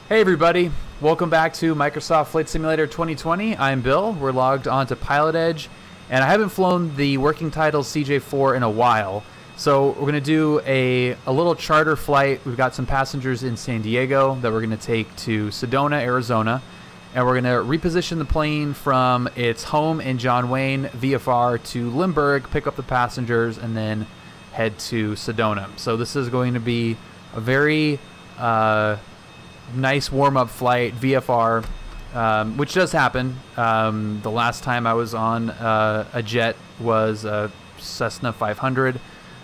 Hey everybody, welcome back to Microsoft Flight Simulator 2020. I'm Bill. We're logged onto PilotEdge, and I haven't flown the working title CJ4 in a while. So we're going to do a little charter flight. We've got some passengers in San Diego that we're going to take to Sedona, Arizona. And we're going to reposition the plane from its home in John Wayne, VFR, to Limburg, pick up the passengers, and then head to Sedona. So this is going to be a very nice warm-up flight, VFR, which does happen. The last time I was on a jet was a Cessna 500.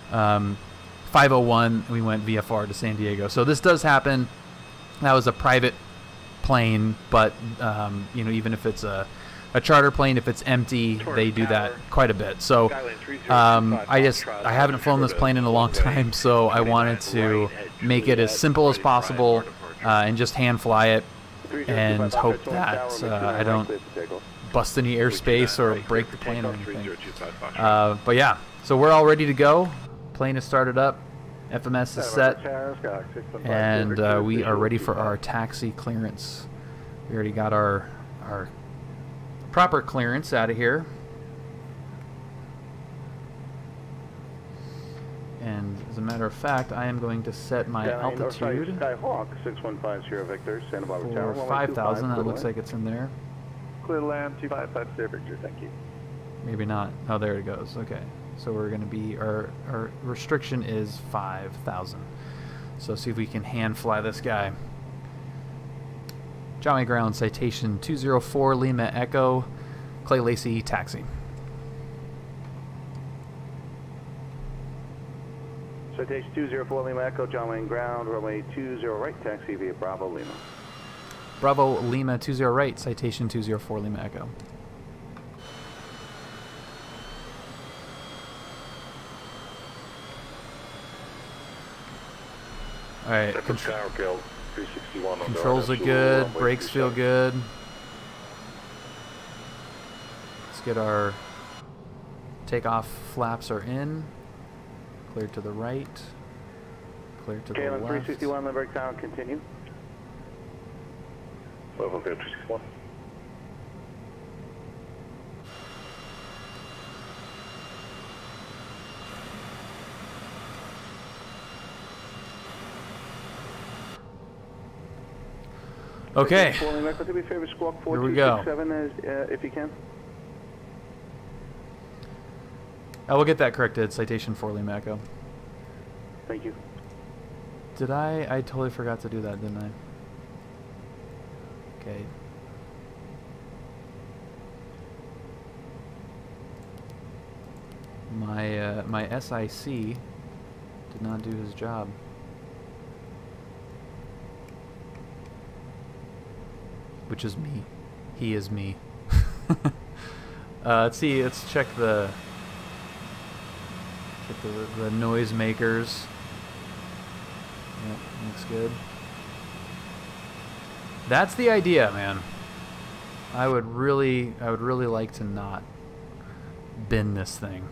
501, we went VFR to San Diego. So this does happen. That was a private plane, but you know, even if it's a charter plane, if it's empty, they do that quite a bit. So I haven't flown this plane in a long time, so I wanted to make it as simple as possible and just hand fly it and hope that I don't bust any airspace or break the plane or anything. But yeah, so we're all ready to go. Plane is started up, FMS is set, and we are ready for our taxi clearance. We already got our proper clearance out of here. And as a matter of fact, I am going to set my altitude Skyhawk 6150 Victor, Santa Barbara Tower, for 5,000. That looks like it's in there. Clear land 255 Victor, thank you. Maybe not. Oh, there it goes. Okay. So we're going to be, our restriction is 5,000. So see if we can hand fly this guy. Johnny Ground, Citation 204 Lima Echo, Clay Lacey, taxi. Citation 204 Lima Echo, John Wayne Ground, runway 20 right, taxi via Bravo Lima. Bravo Lima 20 right, Citation 204 Lima Echo. Alright, controls are good, brakes feel good. Let's get our takeoff flaps are in. Clear to the right. Clear to the left. 361 Limburg Town, continue. Level 361. Okay, here we go. If you can. I will get that corrected. Citation 4 Lima Echo. Thank you. Did I totally forgot to do that, didn't I? Okay. My SIC did not do his job. Which is me. He is me. Let's see. Let's check the noise makers. Yep, looks good. That's the idea, man. I would really like to not bin this thing.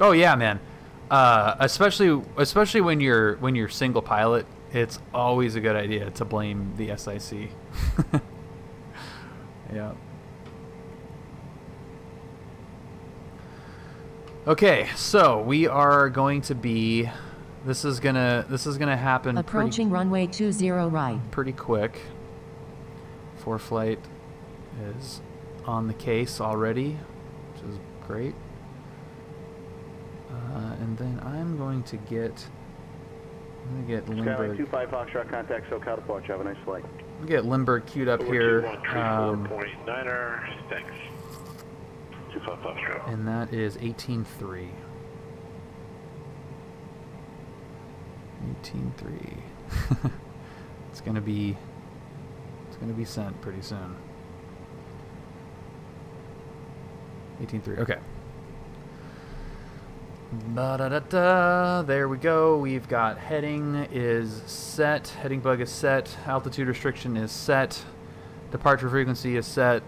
Oh yeah, man. Especially when you're single pilot. It's always a good idea to blame the SIC. Yeah. Okay, so we are going to be. This is gonna happen. Approaching runway 20 right. Pretty quick. ForeFlight is on the case already, which is great. And then I'm going to get. I'm gonna get Limburg. 25 Foxtrot contact SoCal departure. Have a nice flight. We'll get Limburg queued up here. Thanks. 25 Foxtrot. And that is 18.3. 18.3. It's gonna be sent pretty soon. 18.3. Okay. Ba-da-da-da. There we go. We've got heading is set. Heading bug is set. Altitude restriction is set. Departure frequency is set.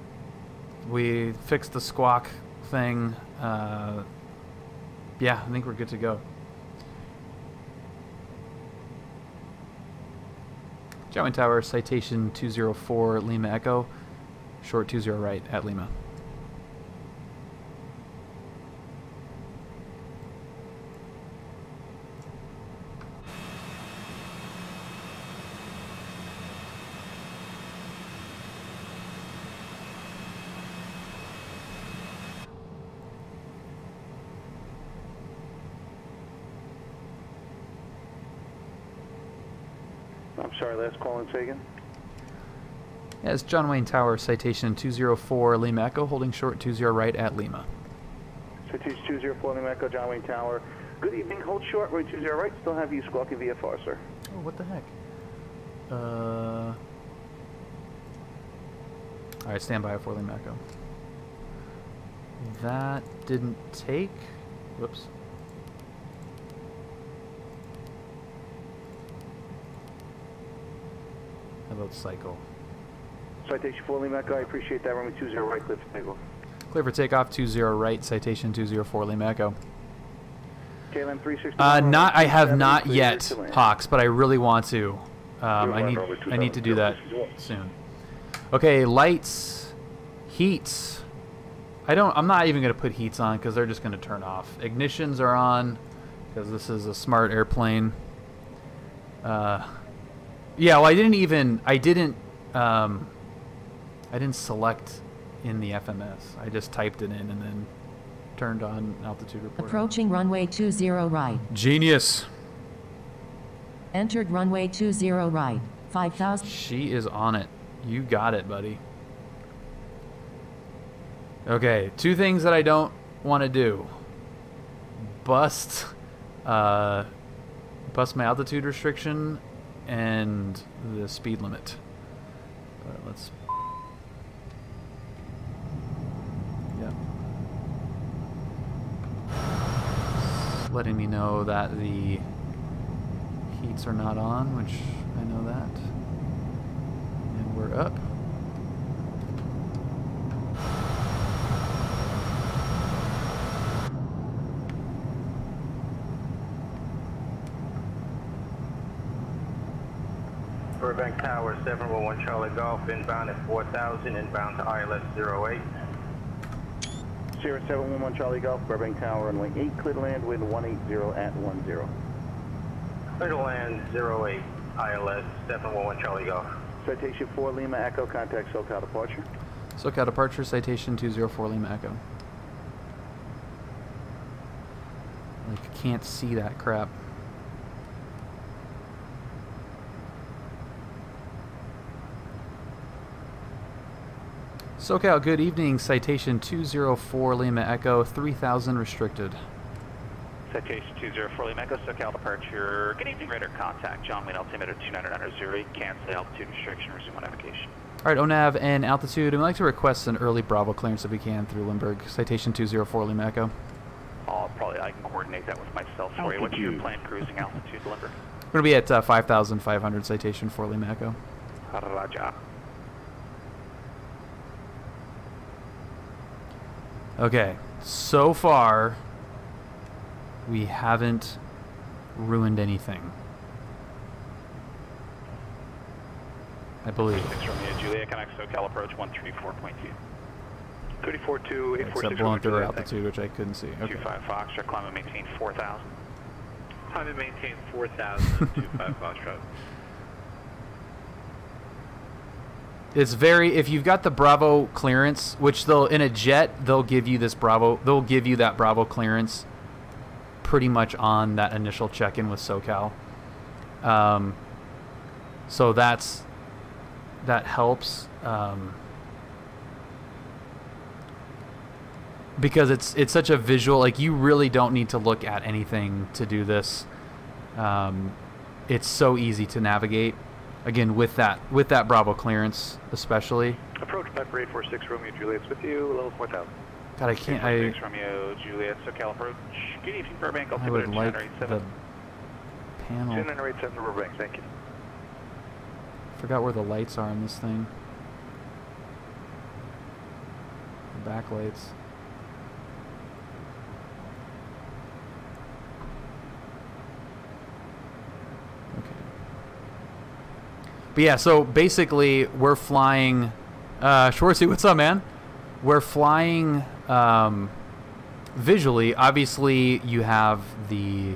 We fixed the squawk thing. Yeah, I think we're good to go. John Tower, citation 204 Lima Echo, short 20 right at Lima. I'm sorry, last call in, say again. Yeah, it's John Wayne Tower, citation 204 Lima Echo, holding short 20 right at Lima. Citation 204 Lima Echo, John Wayne Tower. Good evening, hold short, right 20 right. Still have you squawking VFR, sir. Oh, what the heck? Alright, stand by for Lima Echo. That didn't take. Whoops. How about cycle? Citation 4 Lima Echo, I appreciate that. Runway 20 right, clear for takeoff. Clear for takeoff, 20 right, citation 204 Lima Echo. KLM 360. I have not yet, Hawks, but I really want to. I need to do that soon. Okay, lights, heats. I'm not even gonna put heats on because they're just gonna turn off. Ignitions are on because this is a smart airplane. Yeah, well, I didn't select in the FMS. I just typed it in and then turned on altitude report. Approaching runway 20 right. Genius. Entered runway 20 right. 5,000. She is on it. You got it, buddy. Okay, two things that I don't want to do. Bust my altitude restriction and the speed limit. But let's. Yeah. It's letting me know that the heats are not on, which I know that. And we're up. Burbank Tower, 711 Charlie Golf, inbound at 4,000, inbound to ILS 08. Sierra 711 Charlie Golf, Burbank Tower, runway 8, clear to land, wind 180 at 10. Clear to land 08, ILS 711 Charlie Golf. Citation 4 Lima Echo, contact SoCal departure. SoCal departure, citation 204 Lima Echo. Like, can't see that crap. SoCal, good evening. Citation 204 Lima Echo, 3,000 restricted. Citation 204 Lima Echo, SoCal departure. Good evening, radar contact. John Wayne altimeter 2990, cancel altitude restriction, resume on navigation. Alright, ONAV and altitude. I'd like to request an early Bravo clearance if we can through Limburg. Citation 204 Lima Echo. I can coordinate that with myself for you. What's your planned cruising altitude, Limburg? We're going to be at 5,500, citation 4 Lima Echo. Roger. Okay, so far we haven't ruined anything, I believe. 6 Romeo Juliet, connect SoCal approach 134.2. 34.2, Except blowing through our altitude, which I couldn't see. Okay. 25 Foxtrot, climb and maintain 4,000. Climb and maintain 4,000, 25 Foxtrot. It's very, if you've got the Bravo clearance, which they'll, in a jet, they'll give you this Bravo, they'll give you that Bravo clearance pretty much on that initial check-in with SoCal. So that helps. Because it's such a visual, like, you really don't need to look at anything to do this. It's so easy to navigate. Again, with that Bravo clearance, especially. Approach Pepper 846 Romeo Juliet's with you, level 4,000. God, I can't. 846 Romeo Juliet, SoCal approach. Good evening, Burbank. I would like the panel. 2987 to Burbank, thank you. Forgot where the lights are on this thing. The back lights. But yeah, so basically we're flying. Schwartzy, what's up, man? We're flying visually. Obviously, you have the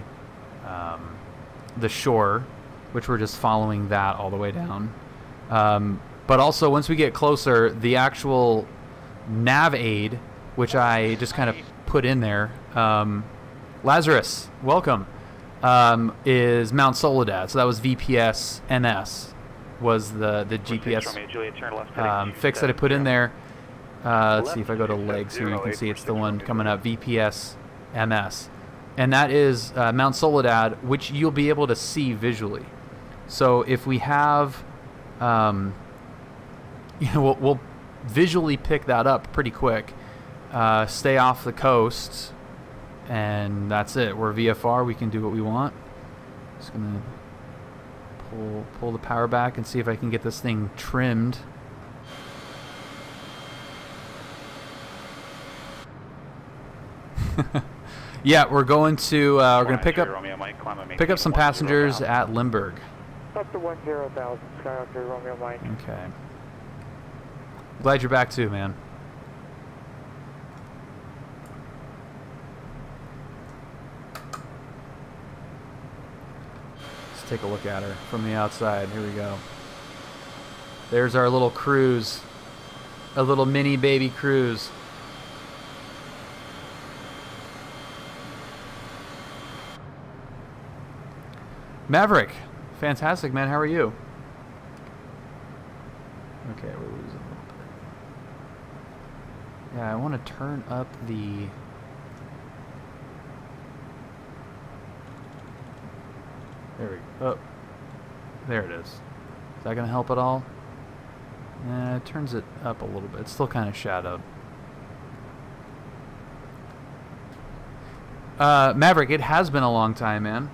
shore, which we're just following that all the way down. But also, once we get closer, the actual nav aid, which I just kind of put in there, Lazarus, welcome, is Mount Soledad. So that was VPS MS, was the GPS fix that I put in there. Let's see if I go to legs here, you can see it's the one coming up, VPS MS. And that is Mount Soledad, which you'll be able to see visually. So if we have, we'll visually pick that up pretty quick. Stay off the coast, and that's it. We're VFR. We can do what we want. Just gonna pull the power back and see if I can get this thing trimmed. Yeah, we're going to pick up some passengers at Limburg. Up to 10,000, Skyhawk Romeo Mike. Okay. Glad you're back too, man. Let's take a look at her from the outside. Here we go. There's our little cruise. A little mini baby cruise. Maverick, fantastic, man. How are you? Okay, we're losing a little bit. Yeah, I want to turn up the... There we go. Oh, there it is. Is that going to help at all? It turns it up a little bit. It's still kind of shadowed. Maverick, it has been a long time, man.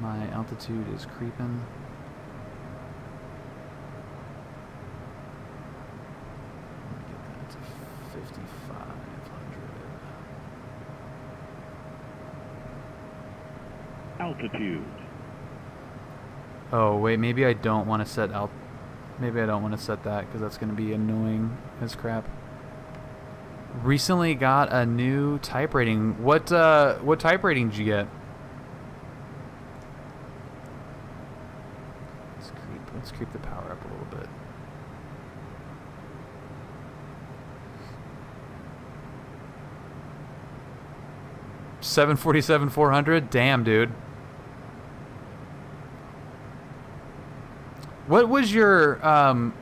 My altitude is creeping. Let me get that to 5,500. Altitude. Oh wait, maybe I don't want to set Maybe I don't want to set that because that's going to be annoying as crap. Recently got a new type rating. What type rating did you get? Let's creep the power up a little bit. $747,400? Damn, dude. What was your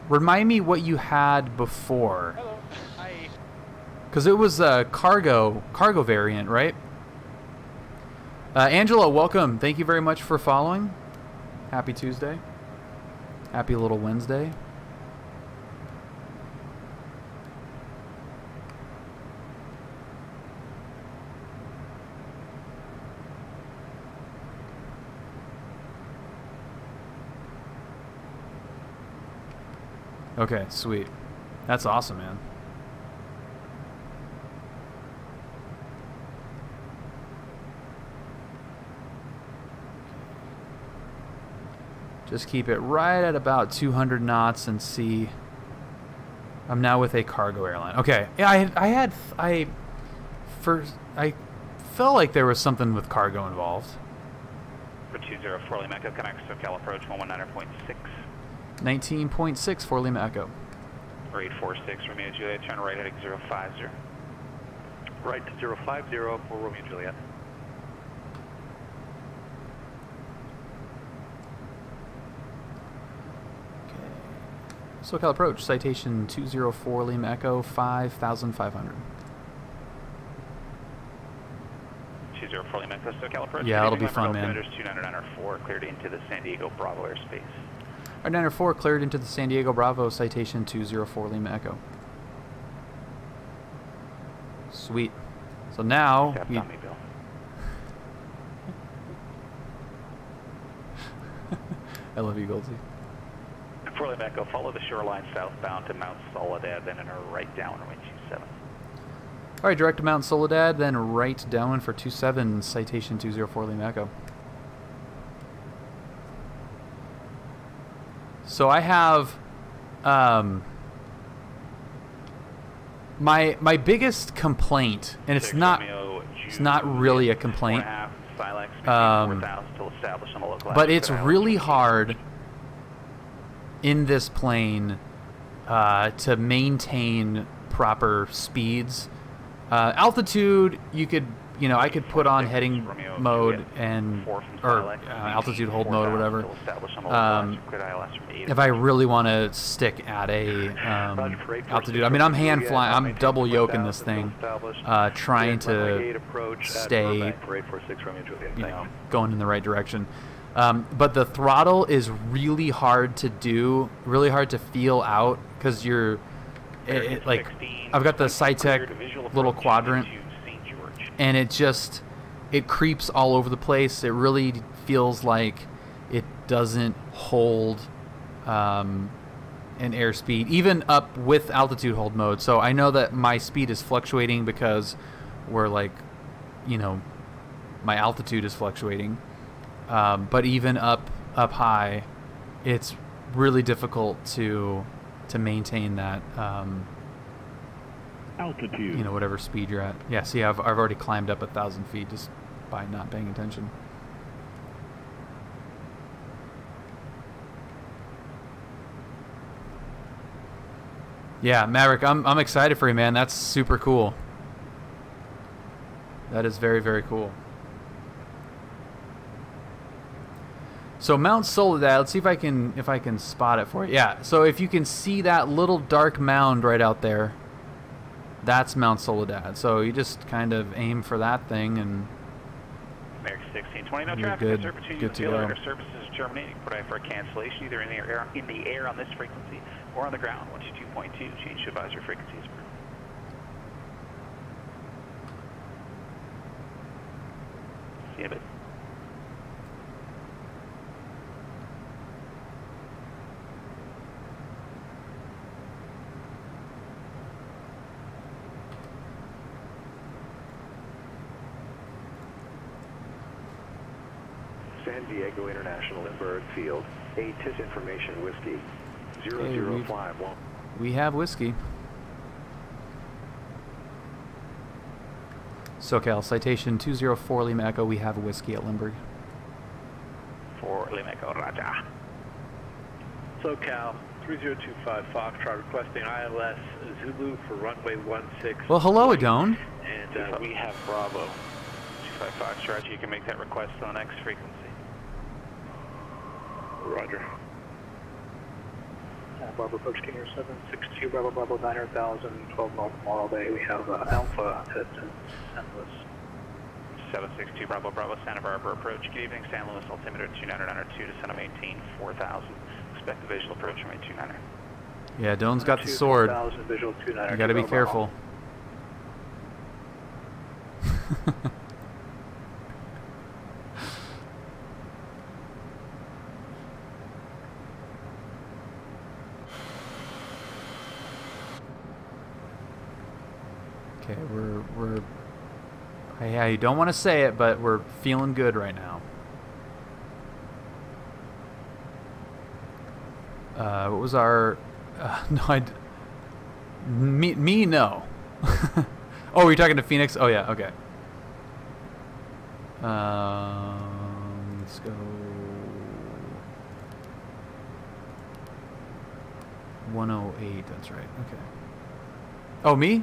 remind me what you had before? Hello. Hi. Because it was a cargo variant, right? Angela, welcome. Thank you very much for following. Happy Tuesday. Happy little Wednesday. Okay, sweet. That's awesome, man. Just keep it right at about 200 knots and see. I'm now with a cargo airline. Okay, yeah, I felt like there was something with cargo involved. For 204 Lima Echo, connect SoCal approach 119.6. 19.6 for Lima Echo. For 846 Romeo Juliet, turn right heading 050. Right to 050 for Romeo Juliet. SoCal approach, citation 204 Lima Echo, 5,500. 204 Lima Echo, SoCal approach. Yeah, it'll be fun, man. 2994 cleared into the San Diego Bravo airspace. Our 904 cleared into the San Diego Bravo, citation 204 Lima Echo. Sweet. So now we... on me, Bill. I love you, Goldsy. For Lima Echo, follow the shoreline southbound to Mount Soledad, then in a right downwind 27. All right, direct to Mount Soledad, then right downwind for 27, citation 204 Lima Echo. So I have my biggest complaint, and it's not really a complaint, but it's really hard in this plane to maintain proper speeds. Altitude, I could put on heading mode or altitude hold mode or whatever. If I really want to stick at a altitude, I mean, I'm hand flying, I'm double yoking this thing, trying to stay, going in the right direction. But the throttle is really hard to do, really hard to feel out, because like, I've got the Citation little quadrant, and it creeps all over the place. It really feels like it doesn't hold an airspeed, even up with altitude hold mode. So I know that my speed is fluctuating because we're like, my altitude is fluctuating. But even up high, it's really difficult to maintain that altitude. Whatever speed you're at. Yeah, see, I've already climbed up 1,000 feet just by not paying attention. Yeah, Maverick, I'm excited for you, man. That's super cool. That is very, very cool. So Mount Soledad, let's see if I can spot it for you. Yeah, so if you can see that little dark mound right out there, that's Mount Soledad. So you just kind of aim for that thing, and American 1620, no you're traffic. good to go. Services terminating. Put for a cancellation either in the air on this frequency or on the ground. 122.2. Change to advisory frequencies. See you a bit. San Diego International Lindbergh Field, ATC information whiskey, 0051. We have whiskey. SoCal, Citation 204 Lima Echo, we have whiskey at Lindbergh. For Lima Echo, Raja. SoCal 3025 Foxtrot requesting ILS Zulu for runway 16. Well, hello, Adone. And we have Bravo. 25 Foxtrot, you can make that request on the next frequency. Roger. Bravo approach King 762 Bravo Bravo 9,000 12 North Memorial Day. We have Alpha at San Luis. 762 Bravo Bravo Santa Barbara approach. Good evening, San Luis altimeter 2992 to Santa maintain 4000. Expect the visual approach from 29er. Yeah, Doan's got the sword. Visual 29er. You got to be careful. Okay, we're I don't want to say it, but we're feeling good right now. What was our no, me no. Oh, were you talking to Phoenix? Oh yeah, okay. Let's go 108, that's right. Okay. Oh, me?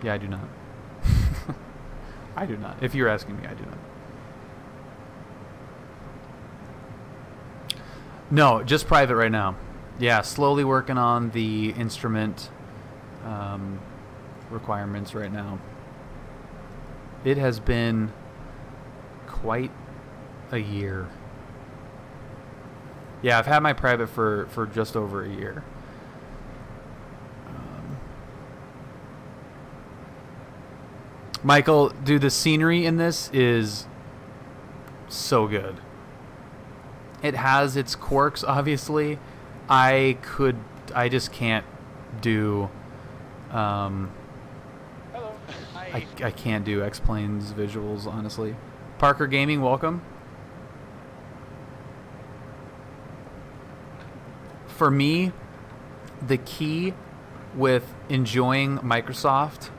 Yeah, I do not. I do not. If you're asking me, I do not. No, just private right now. Yeah, slowly working on the instrument requirements right now. It has been quite a year. Yeah, I've had my private for just over a year. Michael, dude, the scenery in this is so good. It has its quirks, obviously. I just can't do Hello. Hi. I can't do X-Planes visuals, honestly. Parker Gaming, welcome. For me, the key with enjoying Microsoft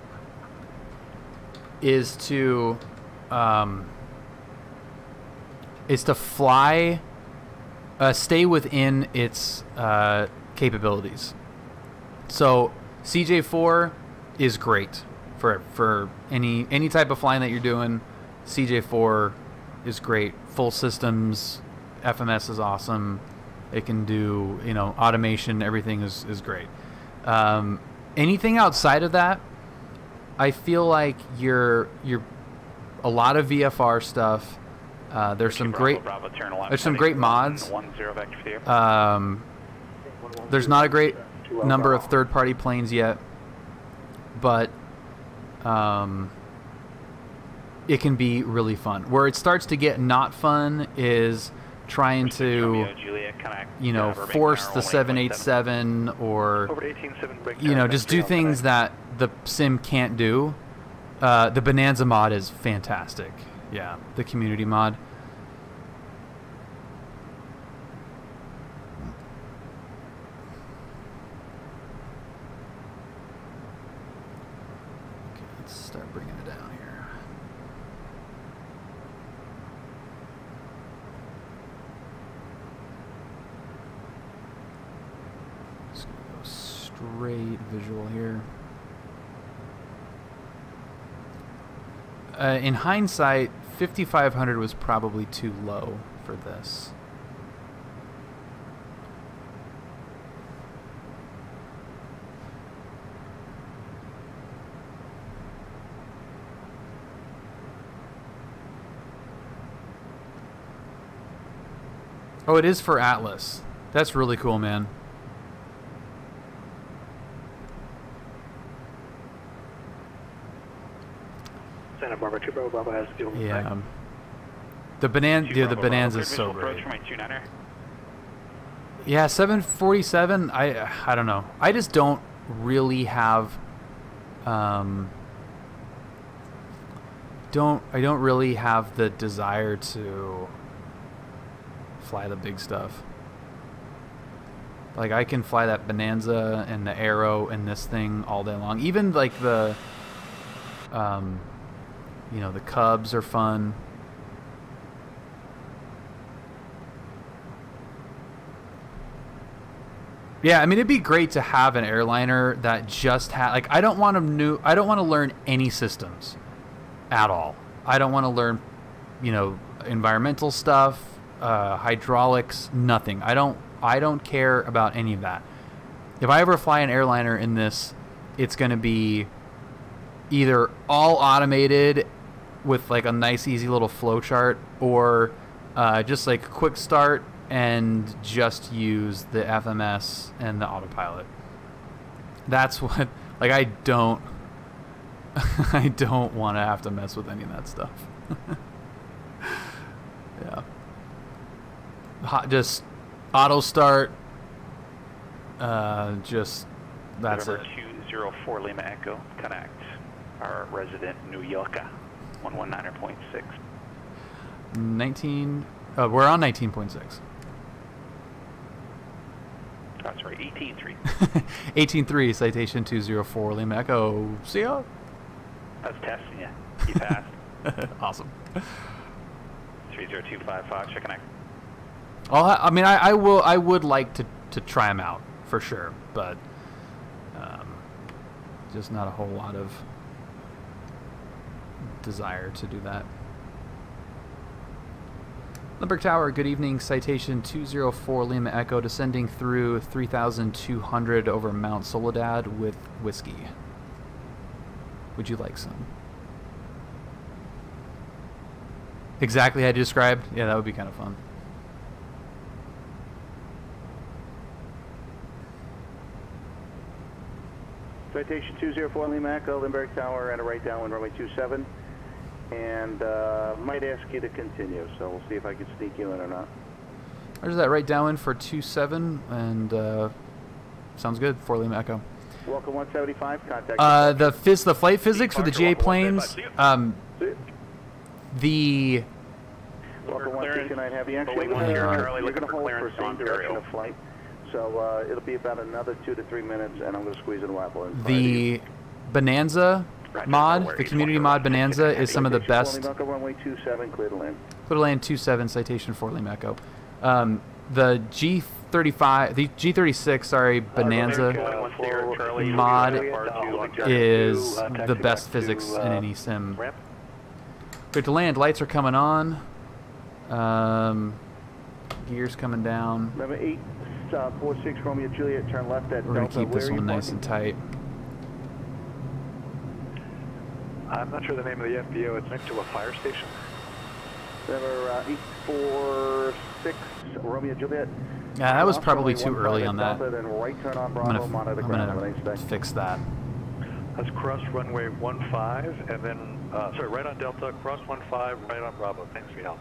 is to fly, stay within its capabilities. So CJ4 is great for any type of flying that you're doing. CJ4 is great. Full systems, FMS is awesome. It can do, you know, automation. Everything is great. Anything outside of that, I feel like you're a lot of VFR stuff. There's some great mods. There's not a great number of third-party planes yet, but it can be really fun. Where it starts to get not fun is trying to, you know, force the 787 or, you know, just do things that the sim can't do. The Bonanza mod is fantastic. Yeah, the community mod. Okay, let's start bringing it down here. Just gonna go straight visual here. In hindsight, 5,500 was probably too low for this. Oh, it is for Atlas. That's really cool, man. Santa Barbara 2 Bravo Bravo has fuel. Yeah. The Bonanza is so great. Yeah, 747. I don't know. I just don't really have. I don't really have the desire to fly the big stuff. Like, I can fly that Bonanza and the Arrow and this thing all day long. Even like the, you know, the Cubs are fun. Yeah, I mean, it'd be great to have an airliner that just like, I don't want to learn any systems at all. I don't want to learn, you know, environmental stuff, hydraulics, nothing. I don't care about any of that. If I ever fly an airliner in this, it's going to be either all automated with like a nice easy little flow chart, or just like quick start and just use the FMS and the autopilot. That's what, like, I don't want to have to mess with any of that stuff. Yeah. Just auto start. Just that's November it. 204 Lima Echo, connect. Our resident New Yorker, 119.6. 19. We're on 19.6. Oh, sorry, 18.3. 18.3, citation 204 Lima Echo. See ya. I was testing you. You passed. Awesome. 3025 Fox, check connect. I mean, I would like to try them out for sure, but just not a whole lot of desire to do that. Limburg Tower, good evening. Citation 204 Lima Echo, descending through 3,200 over Mount Soledad with whiskey. Would you like some? Exactly how you described? Yeah, that would be kind of fun. Citation 204 Lima Echo, Limburg Tower, and a right downwind runway 27. And might ask you to continue, so we'll see if I can sneak you in or not. There's that right downwind for 27, and sounds good for Lima Echo. Welcome 175, contact. The flight physics for the GA planes, the... Welcome 169 Heavy. Actually, you're going to hold for same direction of flight. So it'll be about another 2 to 3 minutes, and I'm going to squeeze in a waffle in. The Bonanza mod, the community mod Bonanza, is some of the best. Runway 27, clear to land. Clear to land 27, citation for Lima Echo. The G35, the G36, sorry, Bonanza mod is the best physics in any sim. Clear to land, lights are coming on. Gears coming down. Number 846 Romeo Juliet, turn left at We're going to keep this one nice and tight. I'm not sure the name of the FBO. It's next to a fire station. Number 846 Romeo Juliet. Yeah, that was probably too early on that. Then right turn on I'm Bravo, gonna fix that. Let's cross runway 15 and then, sorry, right on Delta, cross 15, right on Bravo. Thanks for your help.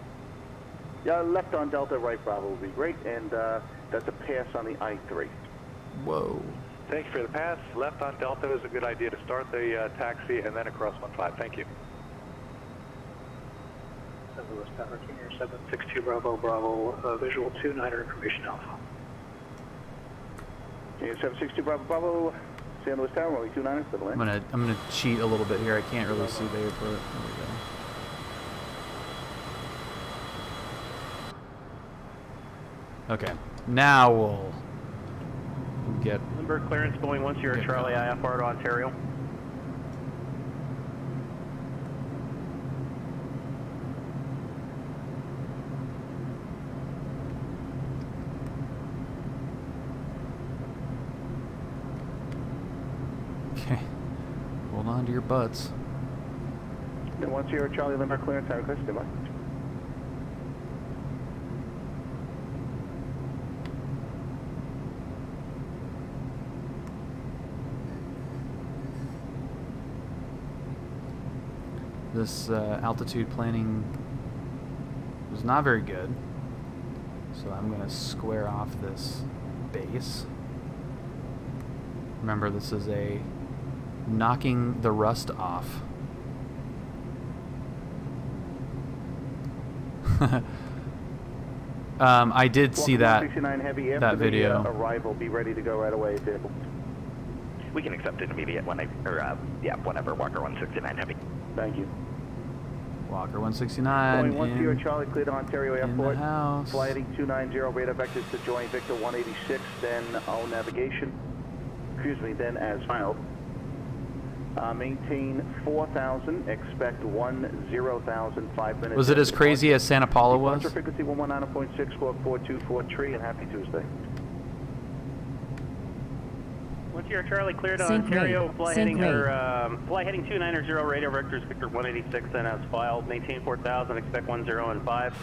Yeah, left on Delta, right Bravo would be great, and that's a pass on the I-3. Whoa. Thank you for the pass. Left on Delta is a good idea to start the taxi and then across 15. Thank you. St. Louis Tower, Junior 762 Bravo, Bravo, visual 29er information alpha. Junior 762 Bravo, Bravo, St. Louis Tower, only 29ers to the land. I'm gonna cheat a little bit here. I can't really see the airport. There we go. Okay, now we'll get... Limburg clearance going once you're at Charlie IFR to Ontario. Okay, hold on to your butts. And once you're at Charlie Limburg clearance, have a question, goodbye. This altitude planning was not very good, so I'm going to square off this base. Remember, this is a knocking the rust off. I did see that video. Arrival, be ready to go right away, vehicle. We can accept an immediate whenever Walker 169 Heavy. Thank you. Walker 169 going 10 Charlie, clear to Ontario Airport. In the house. Flight 290, radar vectors to join Victor 186, then all navigation. Excuse me, then as filed. Maintain 4,000, expect 10,000, 5 minutes. Was it as crazy as Santa Paula was? Frequency 119.6, squawk 424 tree, and happy Tuesday. Once you're at Charlie, clear to Ontario, fly heading 290, radar vectors Victor 186, then as filed. Maintain 4,000, expect 10 and 5.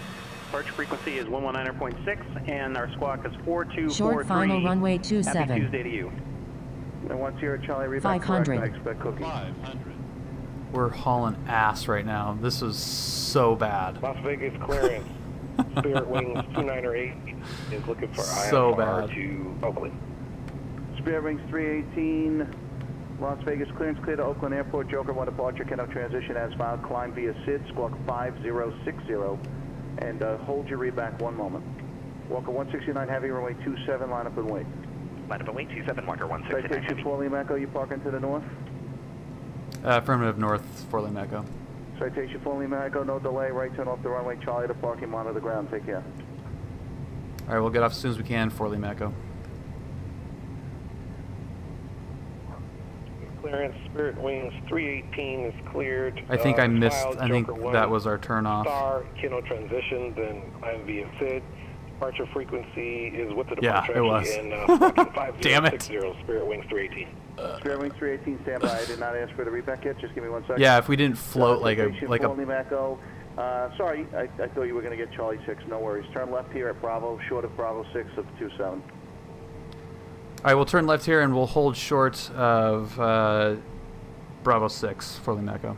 Departure frequency is 119.6, and our squawk is 4243. Short final runway 27. Happy Tuesday to you. And once you're at Charlie, read 500. I expect cookie. 500. We're hauling ass right now. This is so bad. Las Vegas clearance. Spirit Wings 298 is looking for so IFR bad. to Oakland. Spirit Wings 318, Las Vegas clearance clear to Oakland Airport. Joker 1 departure, cannot transition as filed. Climb via SID, squawk 5060, and hold your read back 1 moment. Walker 169 Heavy, runway 27, line up and wait. Line up and wait, 27, Walker 169 Heavy. Citation 4 Lima Echo, you parking to the north? Affirmative north, 4 Lima Echo. Citation 4 Lima Echo, no delay, right turn off the runway, Charlie to parking, monitor the ground, take care. Alright, we'll get off as soon as we can, 4 Lima Echo. Clearance, Spirit Wings 318 is cleared. I think I missed, filed, I think Joker that was our turn off. Star, Kino transition, then climb via SID. Departure frequency is with the Yeah, departure it was. in Damn it. 5060, Spirit Wings 318. Spirit Wings 318, stand by. I did not ask for the read back yet, just give me 1 second. Yeah, if we didn't float like a... Echo. Sorry, I thought you were going to get Charlie 6, no worries. Turn left here at Bravo, short of Bravo 6 of 27. Alright, we'll turn left here and we'll hold short of Bravo 6, 4 Lima Echo.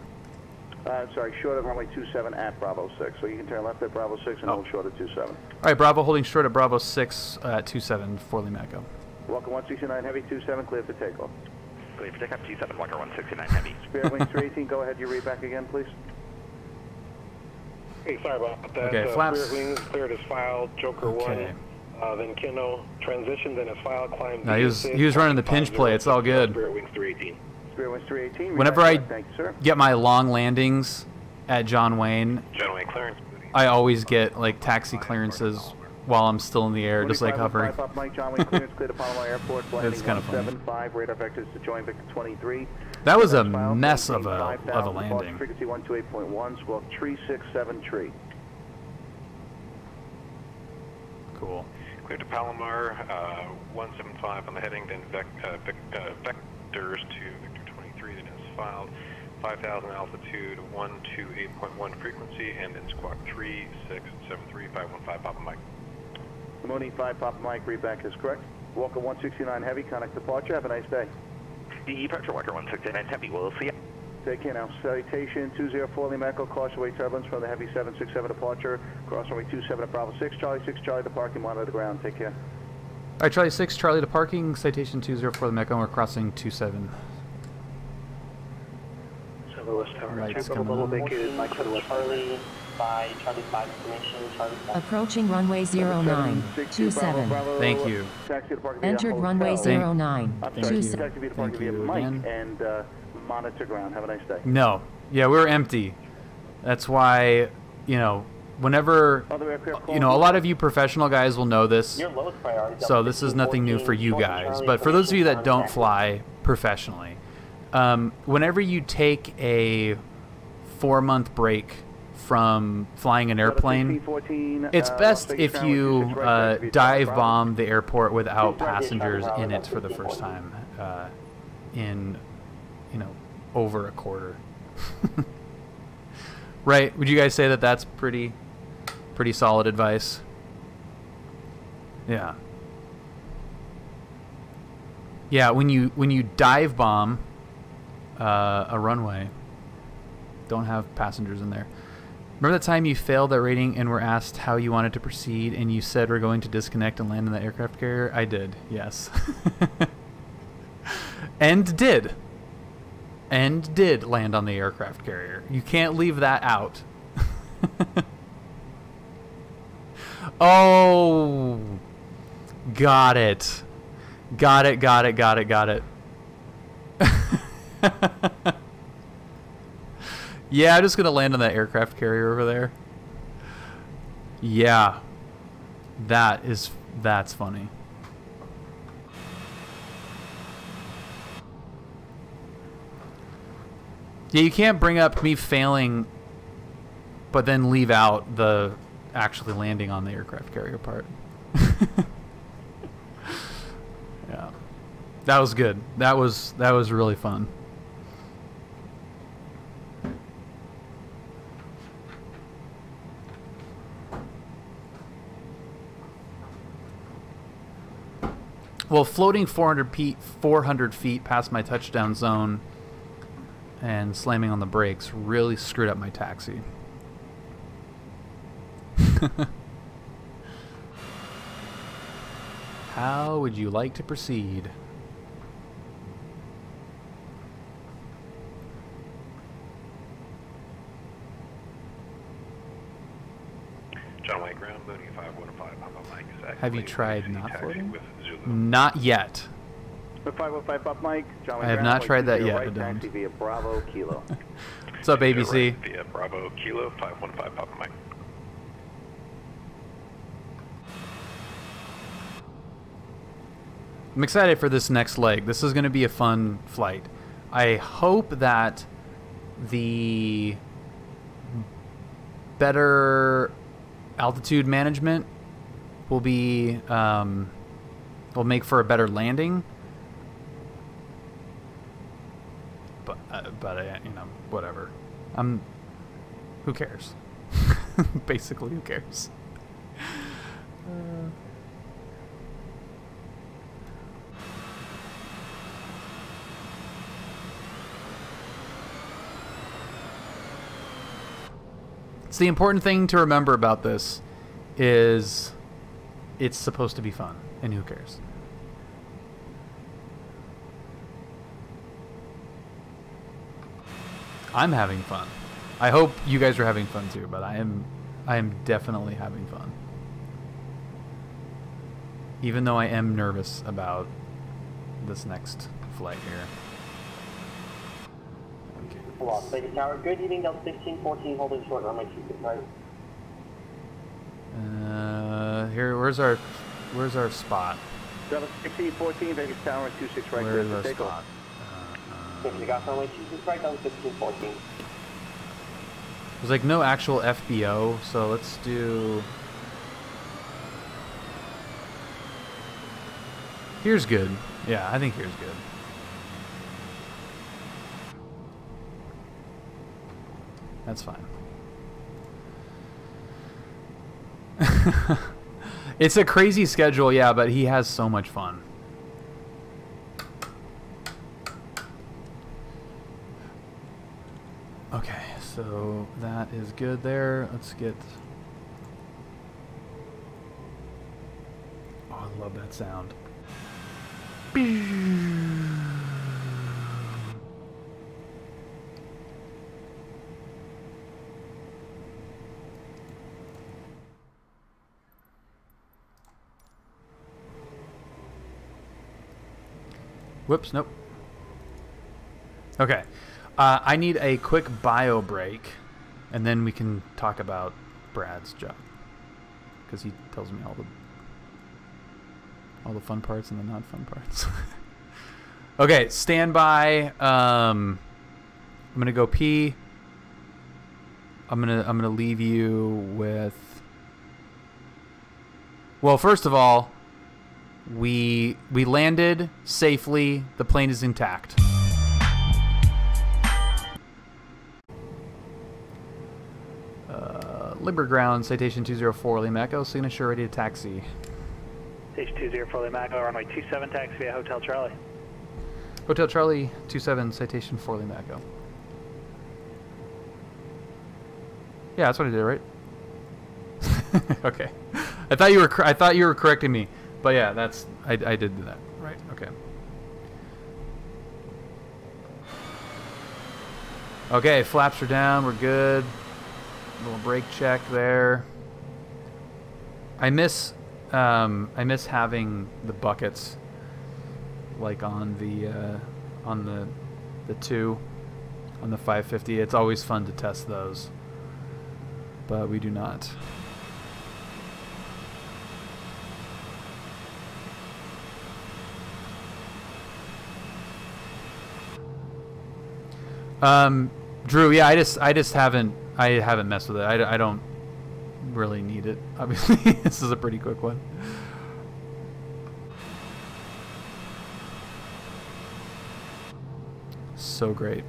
Sorry, short of runway 27 at Bravo 6. So you can turn left at Bravo 6 and hold short at 27. Alright, Bravo holding short at Bravo 6 at 27, 4 Lima Echo. Welcome 169 Heavy 27, clear for takeoff. Clear for takeoff, T7, Walker 169 Heavy. Spare wing 318, go ahead, you read back again, please. Hey, sorry about that. Okay, flaps. Spirit wings cleared as filed, Joker Okay. 1, then Kino, transition, then as filed, climb. No, he was running the pinch play. It's all good. Spirit wings 318. Spare wing 318, read Whenever back I again. Thank you, sir. get my long landings at John Wayne, John Wayne clearance. I always get like taxi clearances while I'm still in the air, just like 45, hovering. 5 up Mike, John Wayne clearance, clear to Palomar Airport, It's kind of funny. 175, radar vectors to join Victor 23. That was a That's filed, mess of 5,000, a landing. Frequency 128.1, squawk 367 tree. Cool. Clear to Palomar, 175 on the heading, then vectors to Victor 23, then as filed, 5,000 altitude, 128.1 frequency, and then squawk 3673, 515 Papa Mike. Mooney 5 Papa Mike, read back is correct. Walker 169 Heavy, contact departure, have a nice day. Departure, Walker 169 Heavy, we'll see you. Take care now. Citation 204 Lima Echo, crossway turbulence from the Heavy 767 departure, crossway 27 at Bravo 6, Charlie 6, Charlie to parking, monitor the ground, take care. All right, Charlie 6, Charlie to parking, citation 204 the Mecca, we're crossing 27. St. Louis Tower Lights 2, coming bubble on. vacated, Mike to the west. Charlie 5, Charlie 5 information, Charlie 5. Approaching runway 09, 27. Thank you. Taxi to parking via Entered hotel. runway Thank- 09, I'm Thank sorry, you. 27. taxi via Thank parking via you Mike again. and monitor ground, have a nice day. No. Yeah, we were empty. That's why, you know, whenever, Other aircraft you know, a lot of you professional guys will know this. Your lowest priority. So this is nothing new for you guys. But for those of you that don't fly professionally, whenever you take a 4-month break from flying an airplane, it's best if you dive bomb the airport without passengers in it for the first time in, you know, over a quarter. Right? Would you guys say that that's pretty solid advice? Yeah. Yeah, when you dive bomb a runway, don't have passengers in there. Remember that time you failed that rating and were asked how you wanted to proceed and you said we're going to disconnect and land in the aircraft carrier? I did, yes. And did land on the aircraft carrier. You can't leave that out. Oh, got it. Got it. Yeah, I'm just gonna land on that aircraft carrier over there. Yeah, that's funny. Yeah, you can't bring up me failing, but then leave out the actually landing on the aircraft carrier part. Yeah, that was good. That was really fun. Well, floating 400 feet past my touchdown zone and slamming on the brakes really screwed up my taxi. How would you like to proceed? John Wayne ground, Mooney 515, Papa Mike. Have you tried not taxi floating? with Zulu. Not yet. 505 up Mike, John I have not tried that yet, right, Adon. taxi via Bravo Kilo. What's up, ABC? Right via Bravo Kilo 515, Papa Mike. I'm excited for this next leg. This is going to be a fun flight. I hope that the better altitude management will be will make for a better landing. But you know, whatever. Who cares? Basically, who cares? So the important thing to remember about this is it's supposed to be fun, and who cares? I'm having fun. I hope you guys are having fun too, but I am definitely having fun. Even though I am nervous about this next flight here. Okay. Las Vegas Tower, good evening, Delta 1614, holding short runway 26 right. Here, where's our spot? Delta 1614, Vegas Tower, 26 right. Where's our spot? Taking the gas runway 26 right, Delta 1614. There's like no actual FBO, so let's do... Here's good. Yeah, I think here's good. That's fine. It's a crazy schedule, yeah, but he has so much fun. Okay, so that is good there. Let's get... Oh, I love that sound. Whoops, nope. Okay. I need a quick bio break, and then we can talk about Brad's job. Because he tells me all the fun parts and the not fun parts. Okay, stand by. I'm gonna go pee. I'm gonna leave you with... Well, first of all, we landed safely. The plane is intact. Liber ground, citation 204, Lima Echo, signature ready to taxi. Citation 204, Lima Echo, runway 27, taxi via Hotel Charlie. Hotel Charlie, 27, citation 4 Lima Echo. Yeah, that's what I did, right? Okay. I thought you were correcting me, but yeah, I did do that, right? Okay. Okay, flaps are down. We're good. Little brake check there. I miss having the buckets like on the 550. It's always fun to test those, but we do not. Drew, yeah, I just haven't messed with it. I don't really need it. Obviously, this is a pretty quick one. So great.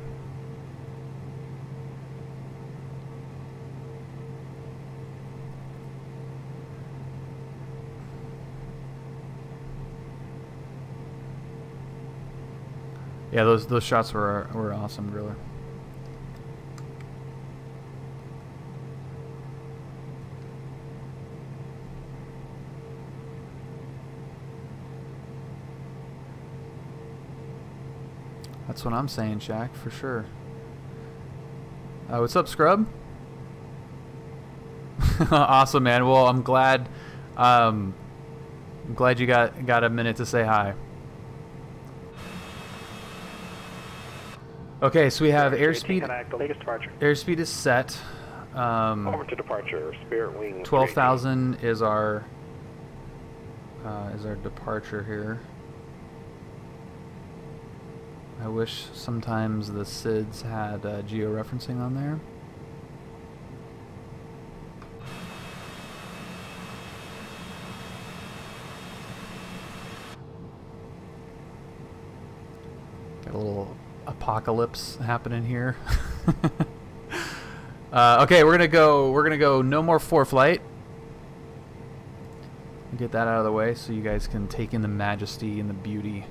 Yeah, those shots were awesome, Griller. That's what I'm saying, Shaq, for sure. What's up, Scrub? Awesome, man. Well, I'm glad you got a minute to say hi. Okay, so we have airspeed. Airspeed is set. Over to departure. Spirit Wing. 12,000 is our departure here. I wish sometimes the SIDs had geo-referencing on there. Got a little apocalypse happening here. Okay, we're gonna go no more flight. Get that out of the way so you guys can take in the majesty and the beauty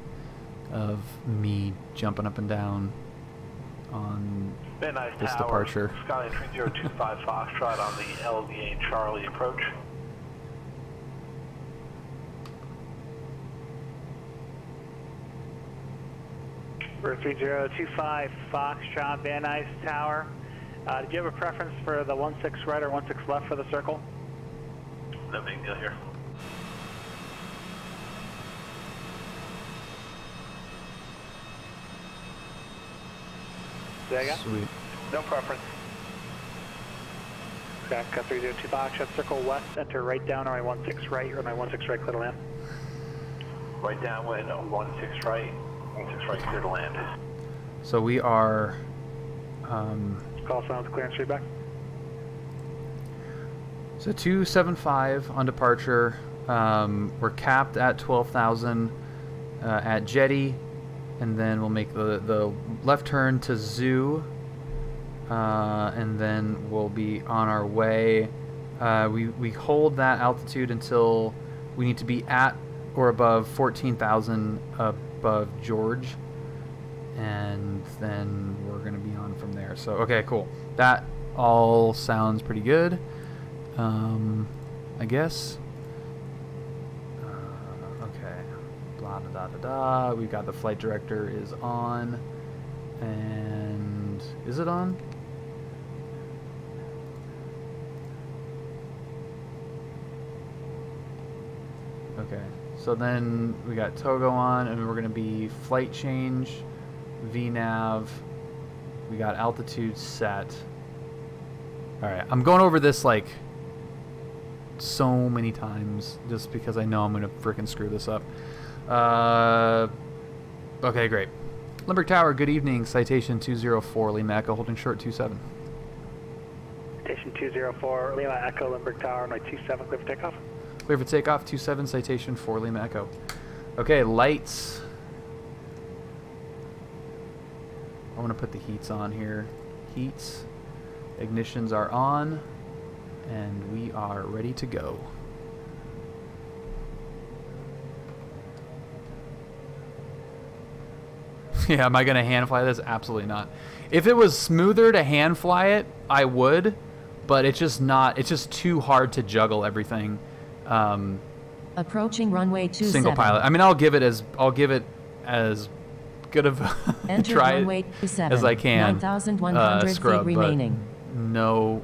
of me jumping up and down on this departure. Skyline 3025 Foxtrot on the LVA Charlie approach. For 3025 Foxtrot Van Nuys Tower. Did you have a preference for the 16 right or 16 left for the circle? No big deal here. Sweet. No preference. Back 302 Foxtrot, circle west, enter right down on my 16 right or my 16 right, clear to land. Right downwind, 16 right, 16 right, clear to land. So we are. Call sounds clearance feedback. So 275 on departure. We're capped at 12,000 at jetty, and then we'll make the left turn to zoo, and then we'll be on our way. We hold that altitude until we need to be at or above 14,000 above George, and then we're going to be on from there. So okay, cool. That all sounds pretty good. I guess. Okay. Blah da da da da. We've got the flight director is on, and is it on? Okay. So then we got Togo on, and we're gonna be flight change, VNav. We got altitude set. All right. I'm going over this like so many times just because I know I'm gonna freaking screw this up. Okay, great. Limburg Tower, good evening. Citation 204, Lima Echo, holding short 27. Citation 204, Lima Echo, Limburg Tower, my 27, clear for takeoff. Clear for takeoff, 27, Citation 4, Lima Echo. Okay, lights. I'm gonna put the heats on here. Heats. Ignitions are on. And we are ready to go. Yeah, am I going to hand fly this? Absolutely not. If it was smoother to hand fly it, I would, but it's just not. It's just too hard to juggle everything. Approaching runway 27. Single pilot. I mean, I'll give it as good of a try as I can. 9,100 scrub, feet remaining. No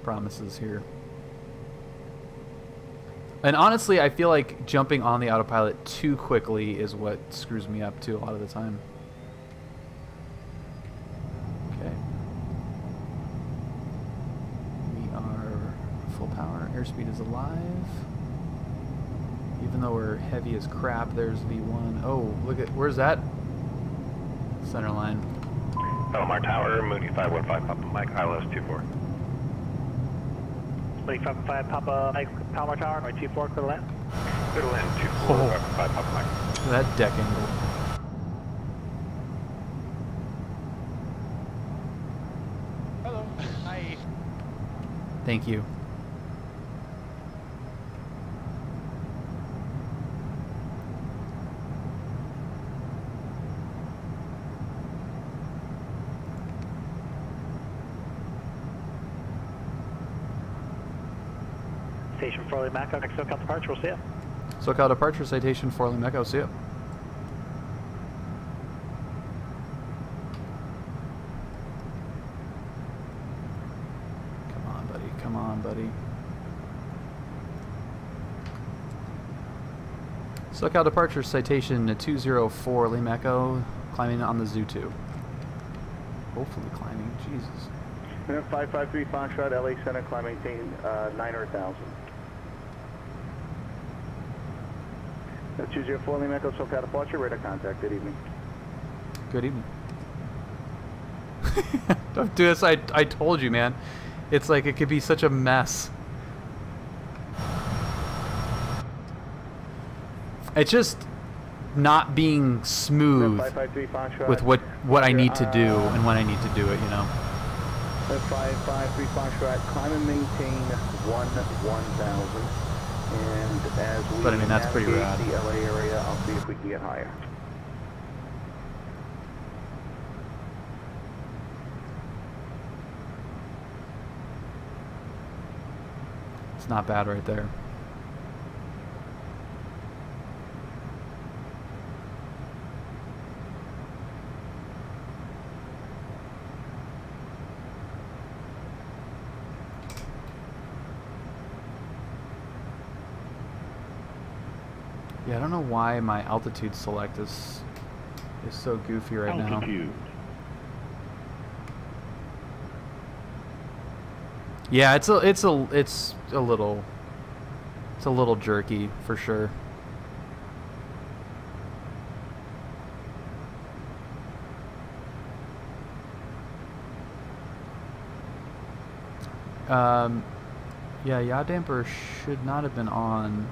promises here. And honestly, I feel like jumping on the autopilot too quickly is what screws me up too a lot of the time. Okay. We are full power. Airspeed is alive. Even though we're heavy as crap, there's V1. Oh, look at, where's that? Center line. Palomar Tower, Moody 515, Papa Mike, ILS 24. Moody 515, Papa Mike, Palomar Tower, my 24, clear to land. Clear to land, 24, 515, Papa Mike. Look at that deck angle. Hello. Hi. Thank you. Citation 4 Lima Echo, next SoCal departure, we'll see you. SoCal departure, Citation 4 Lima Echo, see ya. Come on, buddy, come on, buddy. SoCal departure, Citation 204 Lima Echo, climbing on the Zoo 2. Hopefully climbing, Jesus. 553 Foxtrot, LA Center, climb maintain 900,000. 204 Lima Echo, SoCal departure, radar contact, good evening. Good evening. Don't do this, I told you, man. It's like it could be such a mess. It's just not being smooth with what I need to do and when I need to do it, you know. 553 Foxtrot, climb and maintain 1,000. And as we but I mean, that's pretty rad. The LA area, I'll see if we can get higher. It's not bad right there. Yeah, I don't know why my altitude select is so goofy right now. Yeah, it's a little jerky for sure. Yeah, yaw damper should not have been on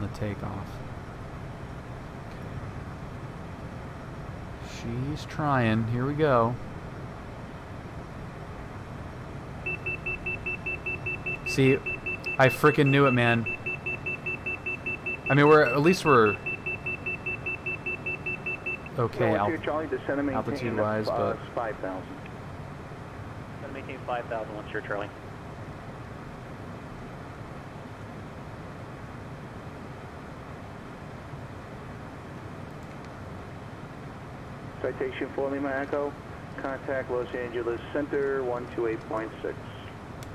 the takeoff. Okay. She's trying. Here we go. See, I freaking knew it, man. I mean, at least we're okay altitude-wise, but 5,000. Gonna maintain 5,000 once you're Charlie. Citation 4 Lima Echo, contact Los Angeles Center 128.6.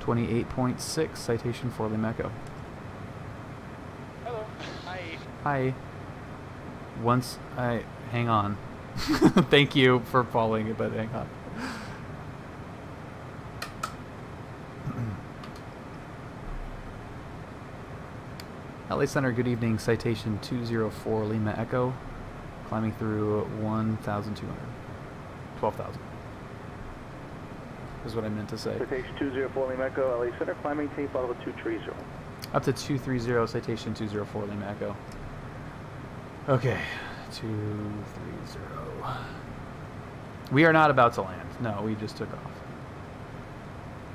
28.6, Citation 4 Lima Echo. Hello. Hi. Hi. Hang on. Thank you for following it, but hang on. LA Center, good evening. Citation 204 Lima Echo. Climbing through 1,200. 12,000. Is what I meant to say. Citation 204 Lima Echo, LA Center, climbing tape level 230. Up to 230, Citation 204 Lima Echo. Okay, 230. We are not about to land. No, we just took off.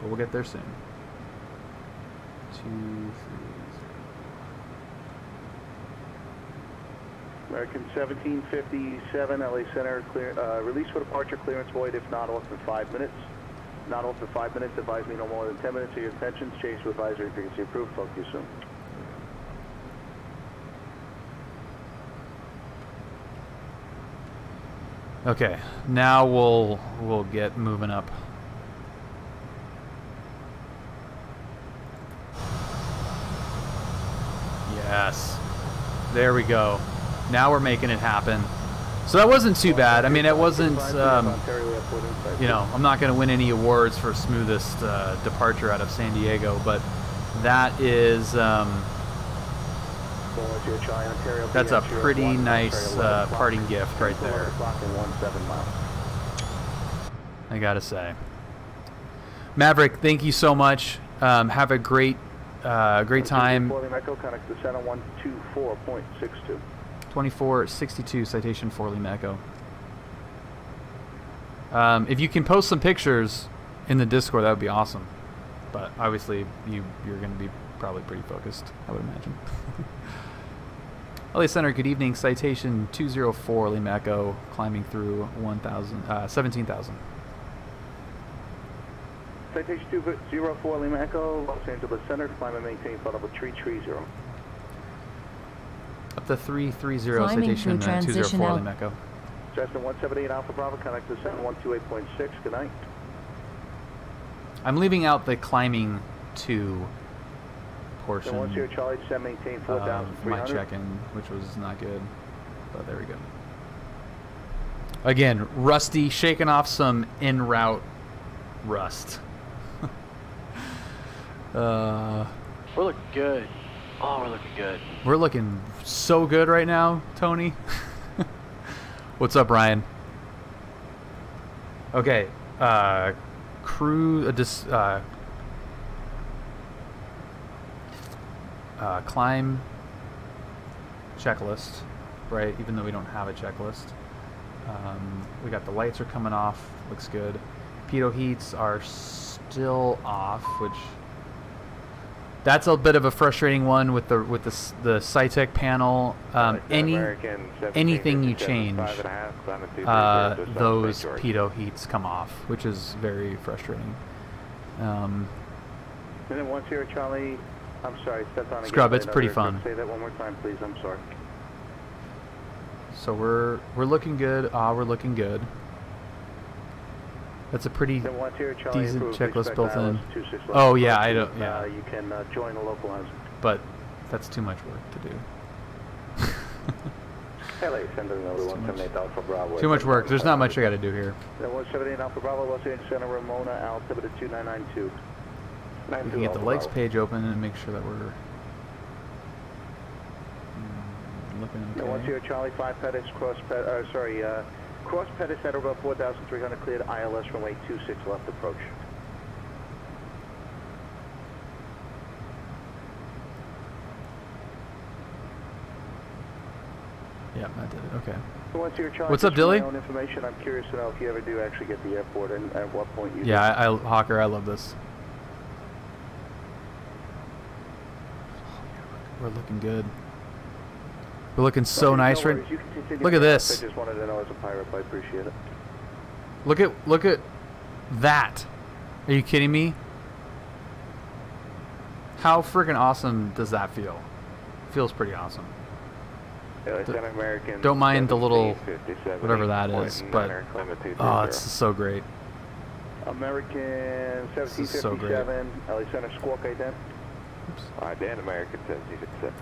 But we'll get there soon. 230. American 1757, LA Center, clear, release for departure, clearance void, if not off in 5 minutes. Not off in 5 minutes, advise me no more than 10 minutes of your intentions. Change to advisory frequency approved. Talk to you soon. Okay, now we'll get moving up. Yes. There we go. Now we're making it happen. So that wasn't too bad. I mean, it wasn't, you know, I'm not going to win any awards for smoothest departure out of San Diego, but that is, that's a pretty nice parting gift right there, I gotta say. Maverick, thank you so much. Have a great time. 2462, Citation 4 Lima Echo. If you can post some pictures in the Discord, that would be awesome. But obviously, you're going to be probably pretty focused, I would imagine. LA Center, good evening. Citation 204 Lima Echo, climbing through 17,000. Citation 204 Lima Echo, Los Angeles Center, climb and maintain flight level 330. Up to 330, Citation 204 Lima Echo. Cessna 178 Alpha Bravo, connect to Cessna 128.6. Good night. I'm leaving out the climbing to portion once you're Charlie, maintain 4,300. My check-in, which was not good, but there we go. Again, Rusty shaking off some en route rust. We're looking good. Oh, we're looking good. We're looking so good right now, Tony. What's up, Ryan? Okay, climb checklist, right? Even though we don't have a checklist. We got the lights are coming off, looks good. Pitot heats are still off, which that's a bit of a frustrating one with the Cytec panel. Anything you change, those pitot heats come off, which is very frustrating. And then once you're Charlie, I'm sorry, stepped on again. Scrub, it's pretty fun. Say that one more time, please. I'm sorry. So we're looking good. We're looking good. That's a pretty decent checklist built in. Oh yeah, I don't. Yeah. You can join the localizer. But that's too much work to do. LA, send another 178 Alpha Bravo. Too much work. There's not much I got to do here. 178 Alpha Bravo, Los Angeles Center, Ramona, altimeter 2992. We can get the legs page open and make sure that we're looking okay. 10 Charlie 5 Pettis, cross Pettis at about 4,300 cleared, ILS runway 26 left approach. Yeah, I did it. Okay. So what's up, Dilly? Information. I'm curious to know if you ever do actually get the airport and at what point you. Yeah, Hawker, I love this. We're looking good. We're looking so nice right. Look at this. I just wanted to know as a pirate, I appreciate it. Look at that. Are you kidding me? How freaking awesome does that feel? Feels pretty awesome. Don't mind the little whatever that is, but oh, it's so great. American 1757, so great. LA Center Squawk ident. Oops. Dan American 1757.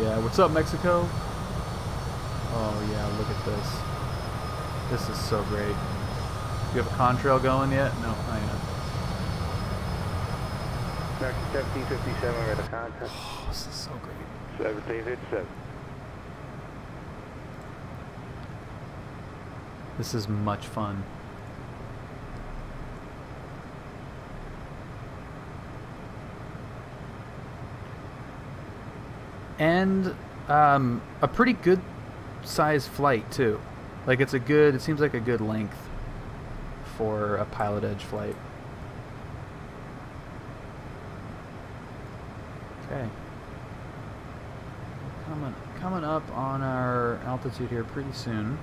Yeah, what's up, Mexico? Oh yeah, look at this. This is so great. You have a contrail going yet? No, not yet. American 1757, we're at a contact. Oh, this is so great. 1757. This is much fun. And a pretty good size flight too. Like it seems like a good length for a PilotEdge flight. Okay. Coming up on our altitude here pretty soon.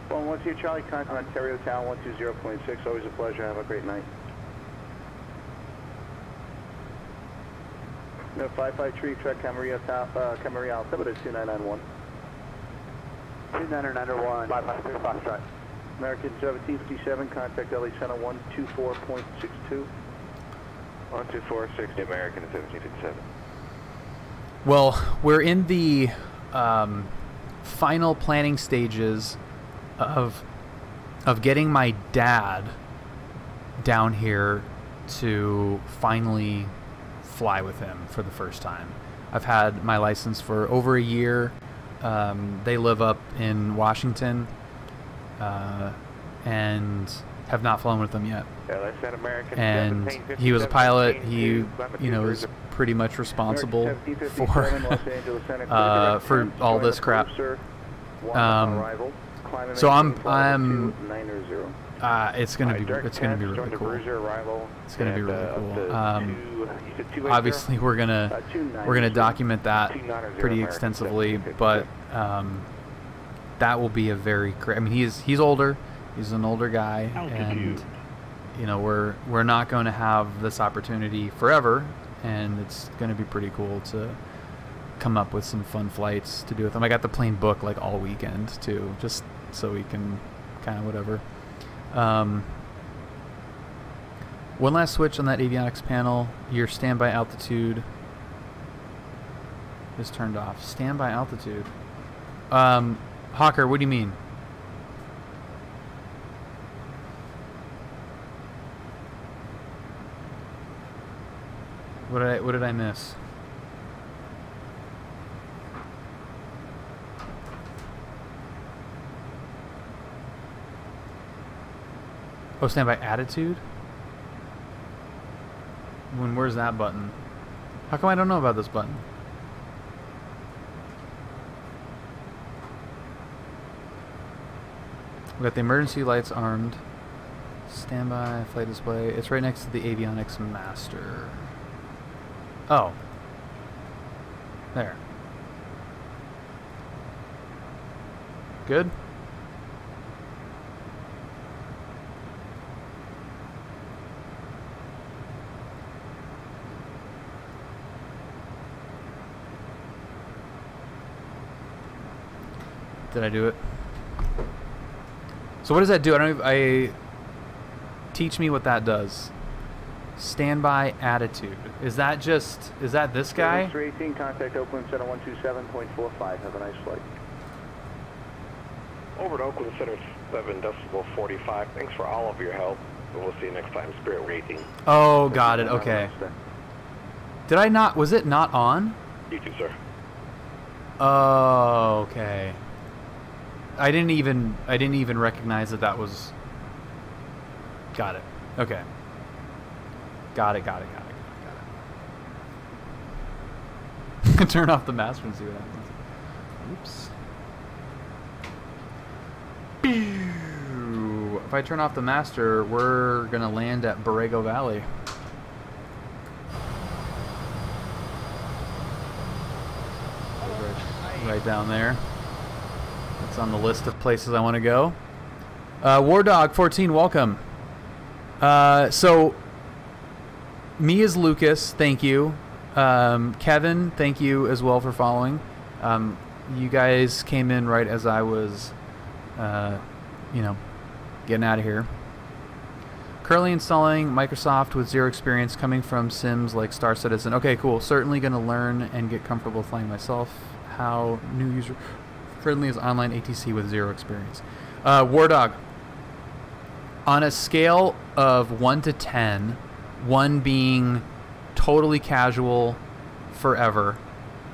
Well, once you're Charlie, contact Ontario Town 120.6. Always a pleasure. Have a great night. No, 55 tree track Camarillo altimeter 2991. 2991, 553 Foxtrot. American 1757, contact LA Center 124.62. 12460, American 1757. Well, we're in the final planning stages of getting my dad down here to finally fly with him for the first time. I've had my license for over a year. They live up in Washington and have not flown with them yet. And he was a pilot. He, is pretty much responsible for all this crap. So it's gonna be really cool. It's gonna be really cool. Obviously, we're gonna document that pretty extensively, but that will be a very great. I mean, he's older. He's an older guy, and we're not going to have this opportunity forever, and it's going to be pretty cool to come up with some fun flights to do with him. I got the plane booked like all weekend too, just so we can kind of whatever. One last switch on that avionics panel. Your standby altitude is turned off. Standby altitude. Hawker, what do you mean? What did I miss? Oh, standby attitude? Where's that button? How come I don't know about this button? We got the emergency lights armed. Standby flight display. It's right next to the avionics master. Oh. There. Good? Did I do it? So what does that do? Teach me what that does. Standby attitude. Is that this guy? 318, contact Oakland Center 127.45. Have a nice flight. Over to Oakland Center 7.45. Thanks for all of your help. We'll see you next time. Spirit rating. Oh, got it. Okay. Did I not? Was it not on? You too, sir. Oh, okay. I didn't even recognize that was. Got it. Okay. Got it. Turn off the master and see what happens. Oops. If I turn off the master, we're gonna land at Borrego Valley. Right down there. That's on the list of places I want to go. War Dog 14, welcome. So me as Lucas, thank you. Kevin, thank you as well for following. You guys came in right as I was, you know, getting out of here. Currently installing Microsoft with zero experience, coming from sims like Star Citizen. Okay, cool. Certainly going to learn and get comfortable flying myself. How new user friendly is online ATC with zero experience? War Dog. On a scale of 1 to 10, 1 being totally casual forever,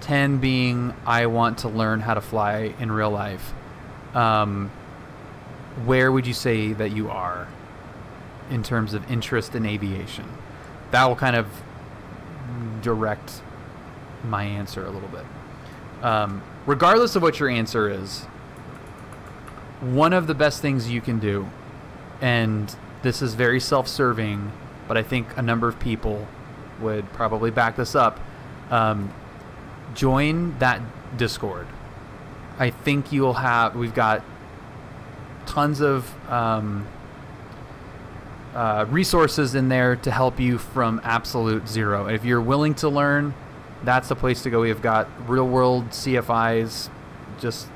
10 being I want to learn how to fly in real life, where would you say that you are in terms of interest in aviation? That will kind of direct my answer a little bit. Regardless of what your answer is, one of the best things you can do, and this is very self-serving, but I think a number of people would probably back this up, join that Discord. I think you'll have, we've got tons of resources in there to help you from absolute zero. If you're willing to learn, that's the place to go. We've got real world CFIs just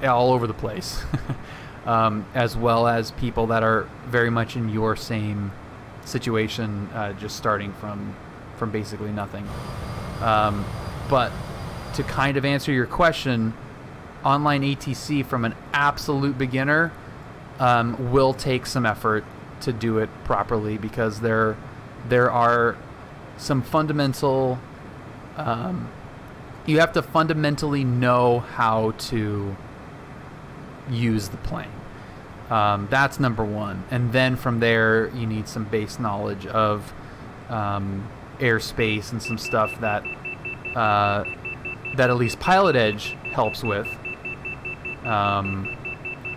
all over the place, as well as people that are very much in your same situation, just starting from basically nothing. But to kind of answer your question, online ATC from an absolute beginner will take some effort to do it properly, because there are some fundamental, you have to fundamentally know how to use the plane. That's number one. And then from there, you need some base knowledge of airspace and some stuff that that at least PilotEdge helps with.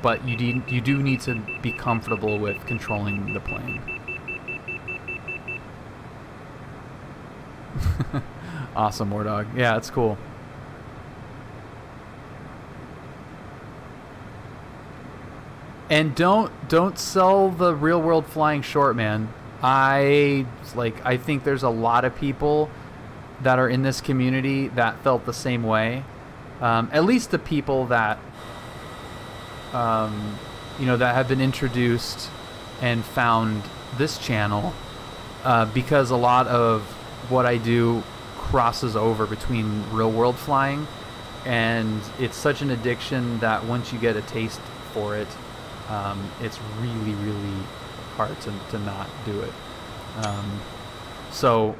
But you do need to be comfortable with controlling the plane. Awesome, War Dog. Yeah, it's cool. And don't sell the real world flying short, man. I think there's a lot of people that are in this community that felt the same way. At least the people that you know, that have been introduced and found this channel, because a lot of what I do crosses over between real world flying, and it's such an addiction that once you get a taste for it, it's really, really hard to not do it. So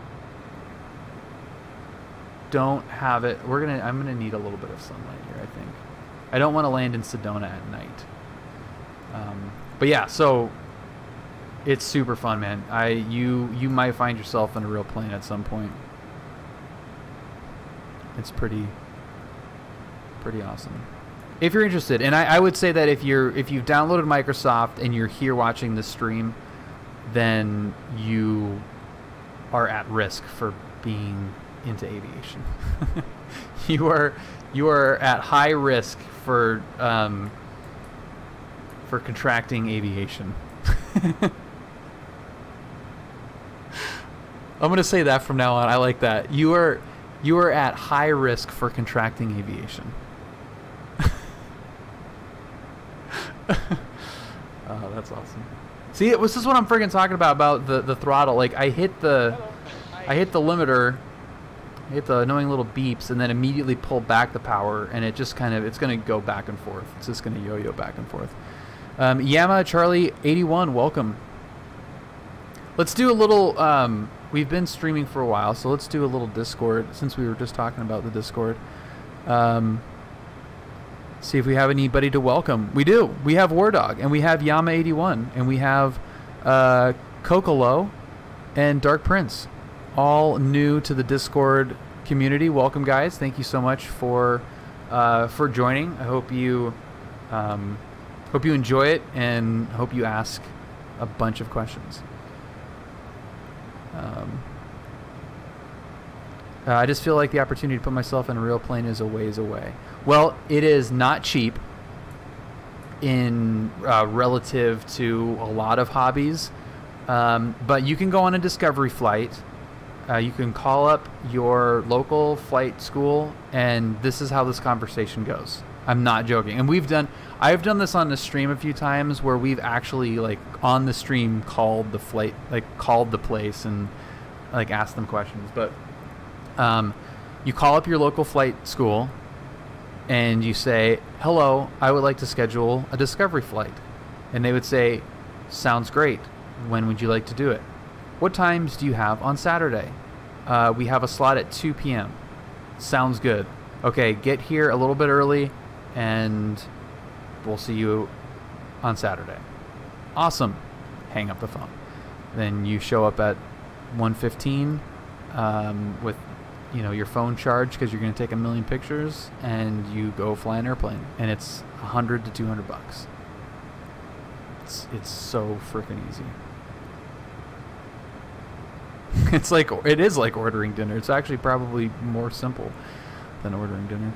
don't have it. I'm gonna need a little bit of sunlight here, I think. I don't want to land in Sedona at night. But yeah, so it's super fun, man. You might find yourself in a real plane at some point. It's pretty awesome if you're interested. And I would say that if you've downloaded Microsoft and you're here watching this stream, then you are at risk for being into aviation. you are at high risk for contracting aviation. I'm gonna say that from now on. I like that. You are at high risk for contracting aviation. Oh, that's awesome. See, this is what I'm freaking talking about the throttle. Like I hit the limiter, I hit the annoying little beeps, and then immediately pull back the power, and it just kind of, it's going to go back and forth. It's just going to yo-yo back and forth. Yama Charlie 81, welcome. Let's do a little. We've been streaming for a while, so let's do a little Discord since we were just talking about the Discord. See if we have anybody to welcome. We do. We have War Dog, and we have Yama81, and we have Kokolo and Dark Prince, all new to the Discord community. Welcome, guys. Thank you so much for joining. I hope you enjoy it, and hope you ask a bunch of questions. I just feel like the opportunity to put myself in a real plane is a ways away. Well, it is not cheap in relative to a lot of hobbies, but you can go on a discovery flight. You can call up your local flight school, and this is how this conversation goes. I'm not joking. And I've done this on the stream a few times where we've actually, like, on the stream called the flight, like, called the place and, like, asked them questions. But you call up your local flight school and you say, hello, I would like to schedule a discovery flight. And they would say, sounds great. When would you like to do it? What times do you have on Saturday? We have a slot at 2 p.m. Sounds good. Okay, get here a little bit early and we'll see you on Saturday. Awesome. Hang up the phone. Then you show up at 1:15 with, you know, your phone charged because you're going to take 1 million pictures, and you go fly an airplane, and it's $100 to $200 bucks. It's so freaking easy. It is like ordering dinner. It's actually probably more simple than ordering dinner.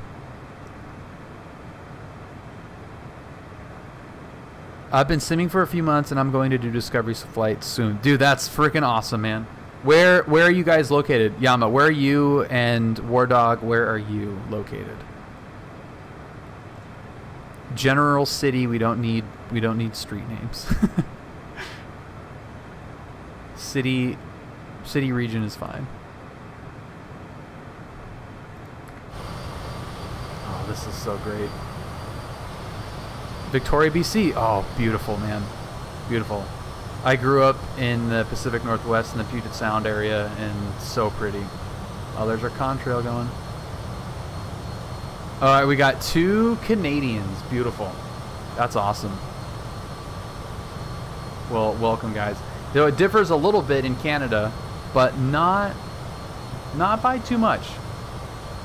I've been simming for a few months, and I'm going to do Discovery flights soon. Dude, that's freaking awesome, man. Where are you guys located? Yama, where are you? And War Dog, where are you located? General City, we don't need street names. City region is fine. Oh, this is so great. Victoria, BC. Oh, beautiful, man. Beautiful. I grew up in the Pacific Northwest in the Puget Sound area, and so pretty. Oh, there's our contrail going. All right, we got 2 Canadians. Beautiful. That's awesome. Well, welcome, guys. Though it differs a little bit in Canada, but not by too much.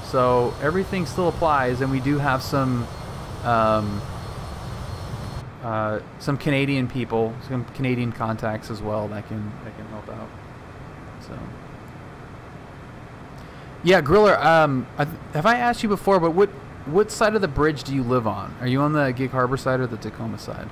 So everything still applies, and we do have some Canadian people, some Canadian contacts as well that can help out. So yeah, Griller. Have I asked you before? But what side of the bridge do you live on? Are you on the Gig Harbor side or the Tacoma side?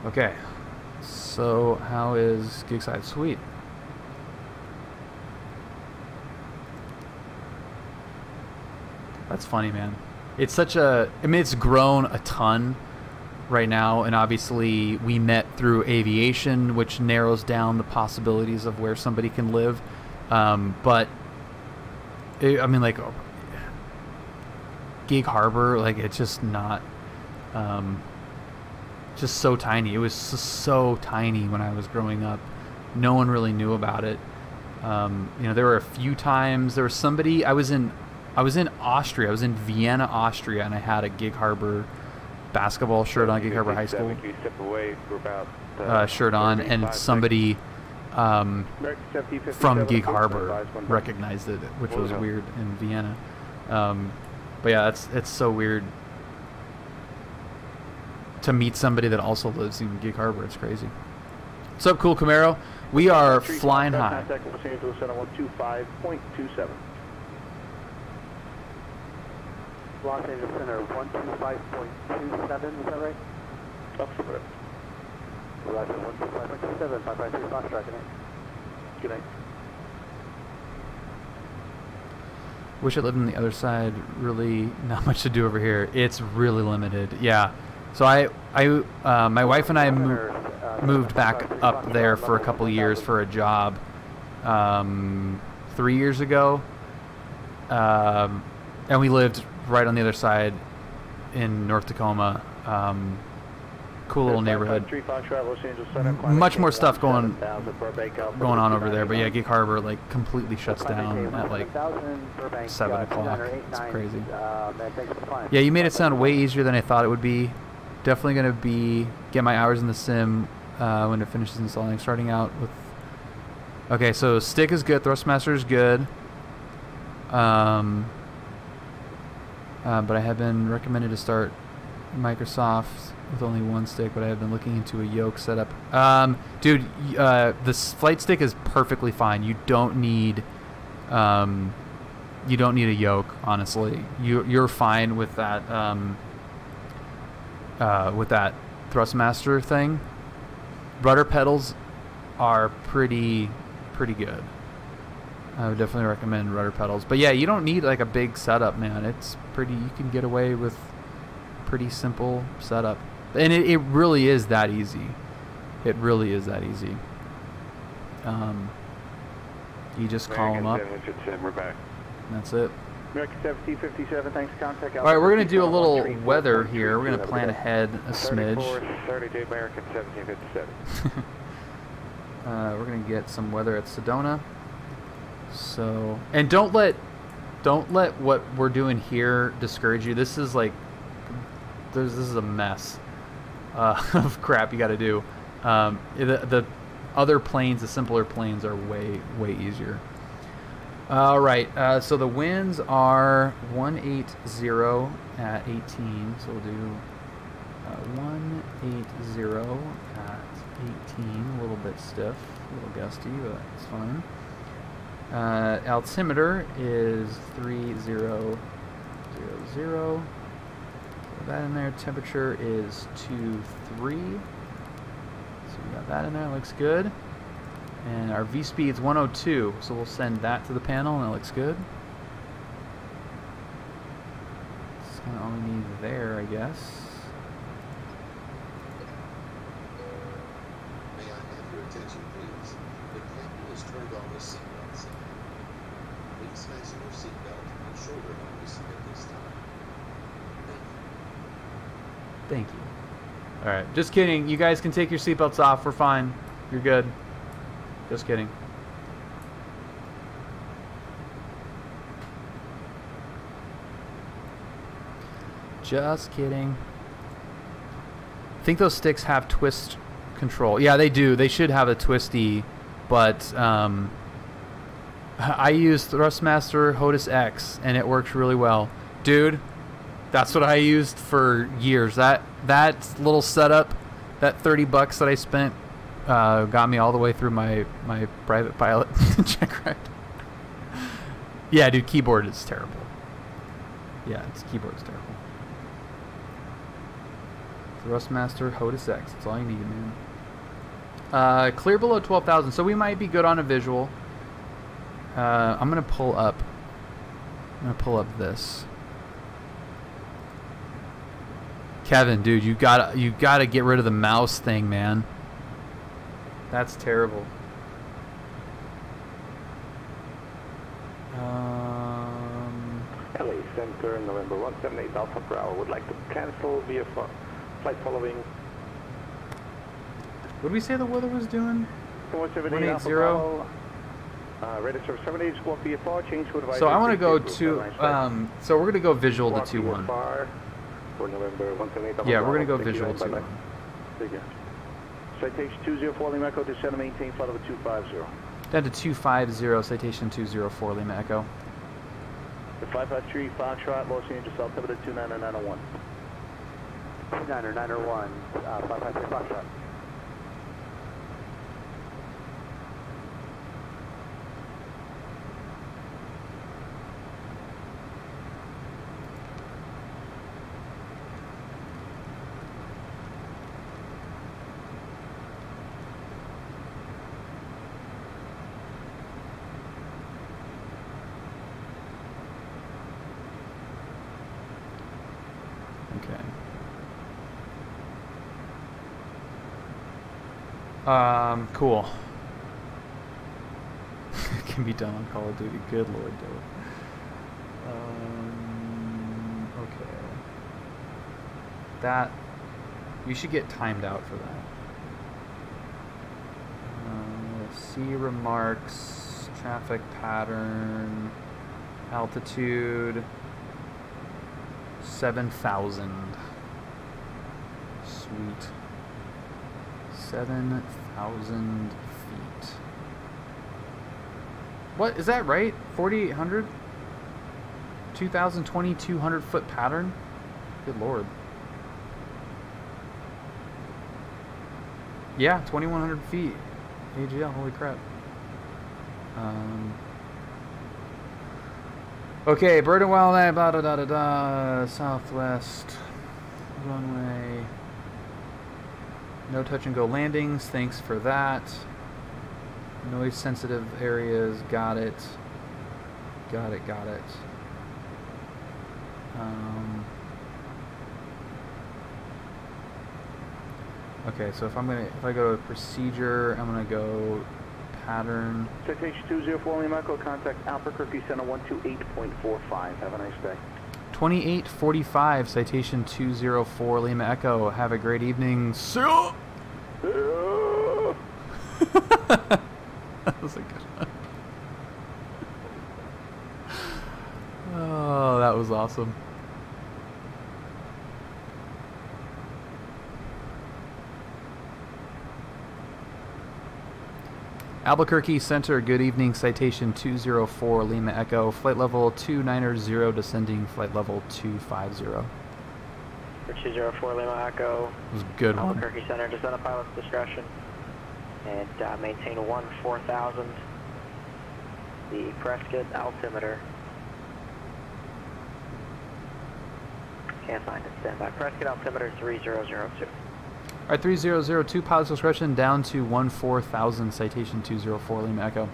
Okay. So how is Gig Side? Sweet. That's funny, man. It's such a, I mean, it's grown a ton right now, and obviously we met through Aviation, which narrows down the possibilities of where somebody can live. But I mean, like, Gig Harbor, like, it's just not just so tiny. It was so tiny when I was growing up. No one really knew about it. You know, there were a few times there was somebody. I was in Austria. I was in Vienna, Austria, and I had a Gig Harbor basketball shirt on, Gig Harbor High School shirt on, and somebody from Gig Harbor recognized it, which was weird in Vienna. But yeah, it's so weird to meet somebody that also lives in Gig Harbor. It's crazy. What's up, Cool Camaro? We are flying high. Contact Los Angeles Center 125.27. Los Angeles Center 125.27, is that right? Affirmative. Roger, 125.27, 553 Foxtrot, good night. Good night. Wish it lived on the other side. Really not much to do over here. It's really limited. Yeah. So my wife and I moved back up there for a couple years for a job 3 years ago. And we lived right on the other side in North Tacoma. Cool little neighborhood. Much more stuff going on over there, but yeah, Gig Harbor like completely shuts down at like 7 o'clock. It's crazy. Yeah, you made it sound way easier than I thought it would be. Definitely gonna get my hours in the sim when it finishes installing. Starting out with. Okay, so stick is good. Thrustmaster is good. But I have been recommended to start Microsoft with only one stick, but I have been looking into a yoke setup. Dude, this flight stick is perfectly fine. You don't need a yoke, honestly. You're fine with that Thrustmaster thing. Rudder pedals are pretty good. I would definitely recommend rudder pedals. But yeah, you don't need like a big setup, man. It's pretty, you can get away with pretty simple setup. And it really is that easy. It really is that easy. You just call them up. We're back. And that's it. American 1757, thanks. Contact. All right, we're going to do a little weather here. We're going to plan ahead a smidge. 32 American 1757. We're going to get some weather at Sedona. So, and don't let what we're doing here discourage you. This is like, this is a mess of crap you got to do. The other planes, the simpler planes, are way easier. All right, so the winds are 180 at 18. So we'll do 180 at 18. A little bit stiff, a little gusty, but it's fine. Altimeter is 3000. Put that in there. Temperature is 23. So we got that in there. Looks good. And our V speed's 102. So we'll send that to the panel, and it looks good. That's kind of all we need there, I guess. May I have your attention, please? The captain has turned on the seatbelt sign. Please fasten your seatbelt and shoulder harness at this time. Thank you. All right, just kidding. You guys can take your seatbelts off. We're fine. You're good. Just kidding. Just kidding. I think those sticks have twist control. Yeah, they do. They should have a twisty, but I use Thrustmaster HOTUS X, and it works really well. Dude, that's what I used for years. That little setup, that $30 that I spent, got me all the way through my private pilot check ride. Yeah, dude, keyboard is terrible. Yeah, keyboard is terrible. Thrustmaster HOTUS X. That's all you need, man. Clear below 12,000, so we might be good on a visual. I'm gonna pull up this. Kevin, dude, you gotta get rid of the mouse thing, man. That's terrible. LA Center, November 178 Alpha Bravo would like to cancel via flight following. What did we say the weather was doing? 180 Alpha Bravo. Ready to serve 78 squawk VFR, change to advisory. So I want to go to, so we're gonna go visual to 2-1. For November 178 yeah, we're gonna go visual 2-1. Citation 204 Lima Echo to center maintain flight over 250. Down to 250, citation 204 Lima Echo. The 553 Foxtrot, Los Angeles, altimeter 29901. 29901, 553 Foxtrot. Cool. It can be done on Call of Duty. Good Lord, dude. Okay. That, you should get timed out for that. See remarks, traffic pattern, altitude, 7,000. Sweet. 7,000 feet. What, is that right? 4,800? 2,020, 200 foot pattern? Good Lord. Yeah, 2,100 feet. AGL, holy crap. Okay, Bird and Wildlife, blah, da, da, da, da, southwest runway. No touch and go landings, thanks for that. Noise sensitive areas, got it. Got it, got it. Okay, so if I go to procedure, I'm gonna go pattern. Citation 204 Lima Echo, contact Albuquerque Center 128.45. Have a nice day. 2845, citation 204 Lima Echo. Have a great evening. That was a good one. Oh, that was awesome. Albuquerque Center, good evening, citation 204 Lima Echo, flight level 290, descending flight level 250. For 204 Lima Echo, it was a good one. Albuquerque Center, descend at pilot's discretion, and maintain 14,000, the Prescott altimeter. Can't find it, stand by. Prescott altimeter 3002. Alright, 3002, pilot's discretion down to 14,000, citation 204 Lima Echo.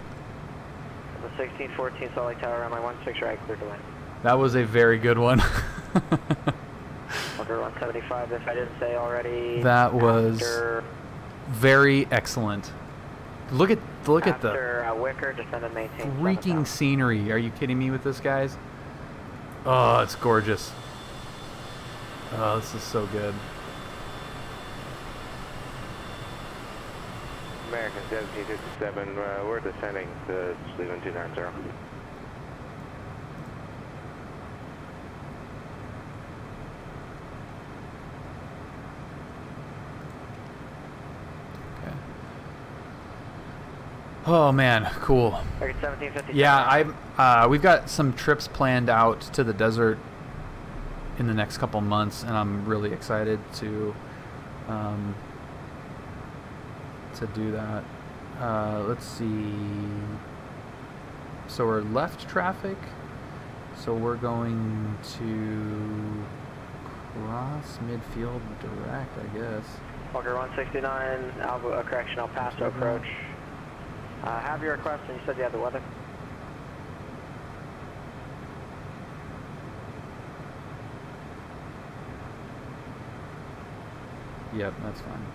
The 1614 Salt Lake Tower, runway 16 right, clear to land. That was a very good one. Walker 175, if I didn't say already. That was very excellent. Look at the Wicker, descend and maintain freaking scenery. Are you kidding me with this, guys? Oh, it's gorgeous. Oh, this is so good. American 1757, we're descending to Cleveland 290. Okay. Oh man, cool. Yeah, we've got some trips planned out to the desert in the next couple months, and I'm really excited to do that. Let's see. So we're left traffic. So we're going to cross midfield direct, I guess. Walker 169, correction, El Paso approach. Have your request, and you said you had the weather. Yep, that's fine.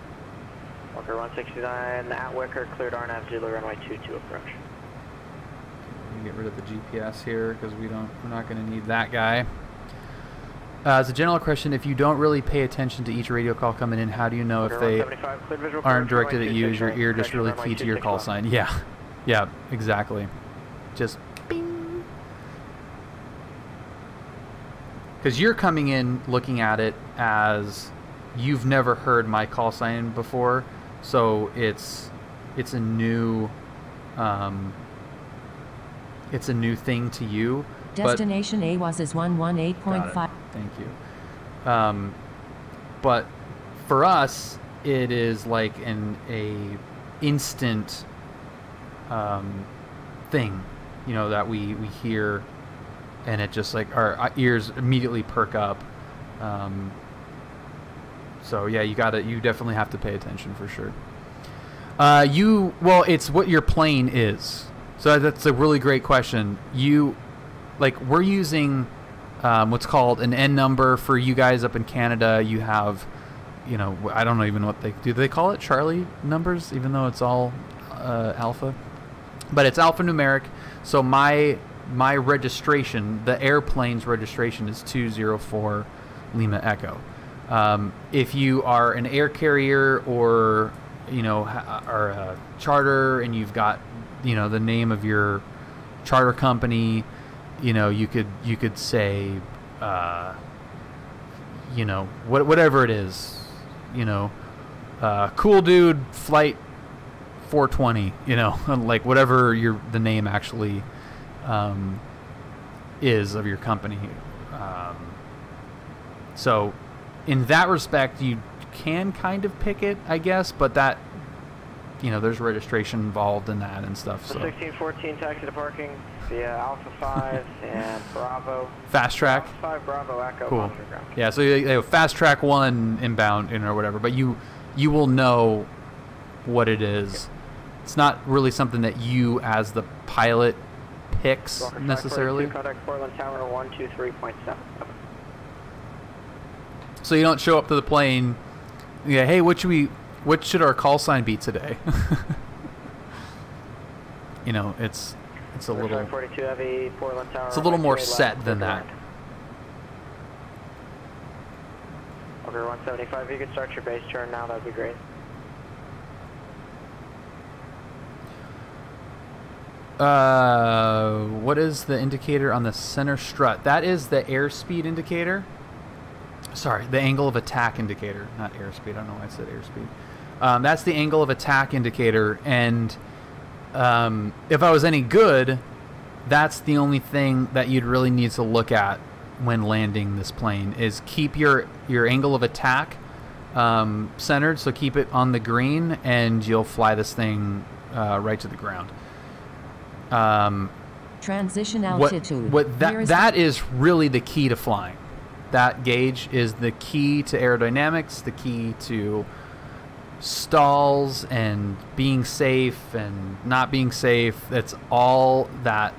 Walker 169, at Wicker, cleared RNAV Zulu runway 22 approach. Let me get rid of the GPS here because we're not going to need that guy. As a general question, if you don't really pay attention to each radio call coming in, how do you know if they aren't directed at you? Is your ear just really key to your call sign? Yeah, yeah, exactly. Just bing. Because you're coming in looking at it as you've never heard my call sign before. So it's a new thing to you. Destination AWAS is 118.5. Thank you. But for us, it is like a instant thing, you know, that we hear, and it just like our ears immediately perk up. So yeah, you definitely have to pay attention for sure. Well, it's what your plane is. So that's a really great question. We're using what's called an N number for you guys up in Canada. You have you know, I don't even know what they do. They call it Charlie numbers, even though it's all alpha. But it's alphanumeric. So my registration, the airplane's registration, is 204 Lima Echo. If you are an air carrier or, you know, are a charter and you've got, you know, the name of your charter company, you know, you could say, you know, whatever it is, you know, cool dude flight 420, you know, like whatever the name actually is of your company. So in that respect, you can kind of pick it, I guess, but that, you know, there's registration involved in that and stuff. So 1614 taxi to parking via Alpha 5 and Bravo. Fast track. Alpha 5 Bravo Echo. Cool. Yeah, so you have fast track 1 inbound, you know, or whatever, but you will know what it is. It's not really something that you as the pilot picks necessarily. Contact Portland Tower 123.7. So you don't show up to the plane. Yeah, hey, what should our call sign be today? You know, it's a little. 42 Heavy, Portland Tower. It's a little more set than that. Over 175. If you could start your base turn now, that'd be great. What is the indicator on the center strut? That is the airspeed indicator. Sorry, the angle of attack indicator, not airspeed. I don't know why I said airspeed. That's the angle of attack indicator, and if I was any good, that's the only thing that you'd really need to look at when landing this plane, is keep your angle of attack centered, so keep it on the green, and you'll fly this thing right to the ground. Transition altitude. That is really the key to flying. That gauge is the key to aerodynamics, the key to stalls and being safe and not being safe. It's all that.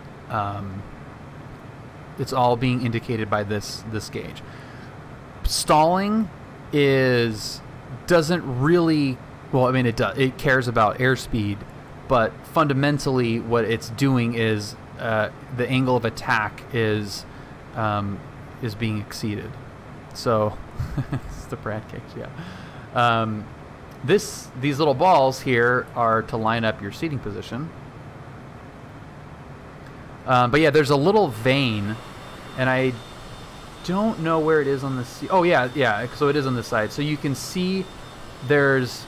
It's all being indicated by this gauge. Stalling doesn't really. Well, I mean, it does. It cares about airspeed, but fundamentally, what it's doing is the angle of attack is being exceeded. So it's the Brad case, yeah. These little balls here are to line up your seating position. But yeah, there's a little vane, and I don't know where it is on the oh yeah, so it is on this side. So you can see there's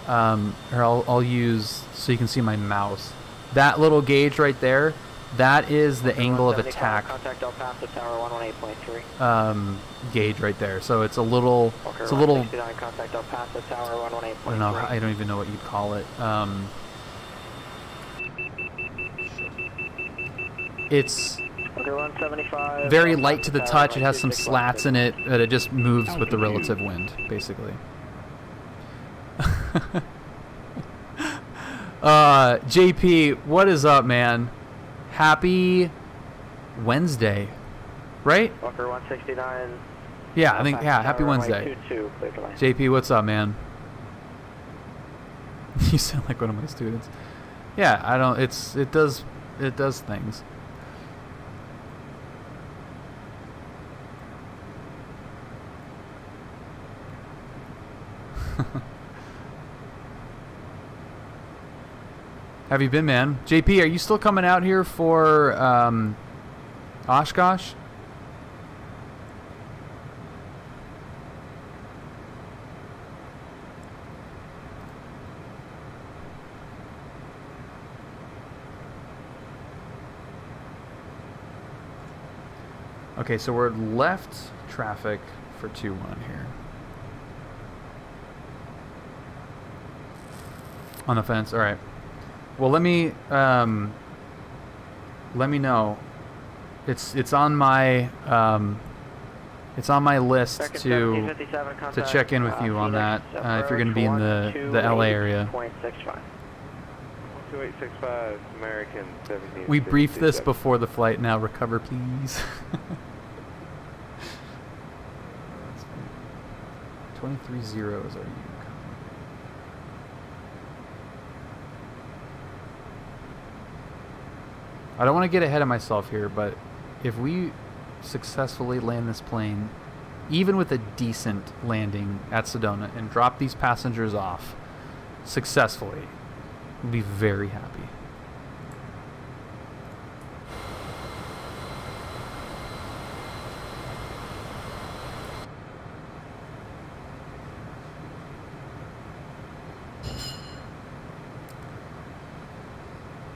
or I'll use so you can see my mouse. That little gauge right there, that is the angle of attack gauge right there. So it's a little, it's a little. I don't know. I don't even know what you'd call it. It's very light to the touch. It has some slats in it, but it just moves with the relative wind, basically. JP, what is up, man? Happy Wednesday, right? Walker 169. Yeah, I think, yeah, happy Wednesday. JP, what's up, man? You sound like one of my students. Yeah, I don't, it does things. Have you been, man? JP, are you still coming out here for Oshkosh? Okay, so we're left traffic for 2-1 here. On the fence, all right. Well, let me know. It's on my list to check in with you on that if you're going to be in the LA area. 2865 American 17. We briefed this before the flight. Now recover, please. 23.0 is our UC. I don't want to get ahead of myself here, but if we successfully land this plane, even with a decent landing at Sedona, and drop these passengers off successfully, we'll be very happy.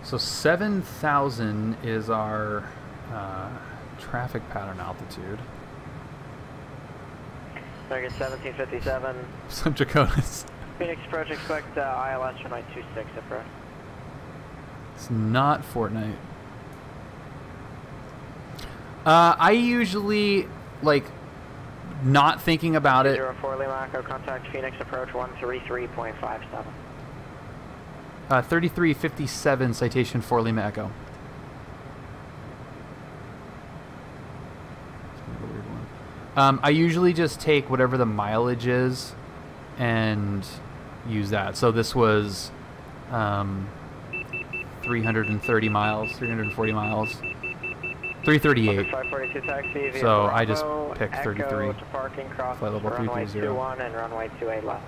So 7,000 is our traffic pattern altitude. Target 1757. Some Jaconas. Phoenix approach, expect ILS for 926 approach. It's not Fortnite. I usually, like, not thinking about it. 04 Lima Echo, contact Phoenix approach 133.57. 3357 Citation 4 Lima Echo. I usually just take whatever the mileage is and use that. So this was 330 miles, 340 miles, 338. 542 taxi, so I just picked Echo 33. To parking, cross flight level runway 330. 21 and runway 28 left.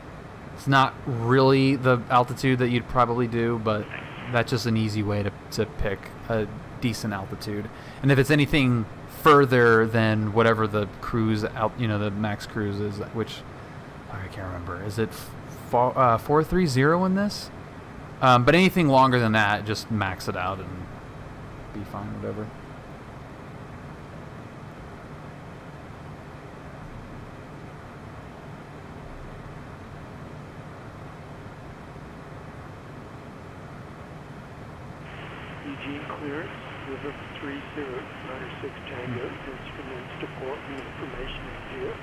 It's not really the altitude that you'd probably do, but that's just an easy way to pick a decent altitude. And if it's anything further than whatever the cruise out, the max cruise is, which I can't remember. Is it 430 in this? But anything longer than that, just max it out and be fine, whatever. Clearance, River 3096 Tango, instruments to port and information in view.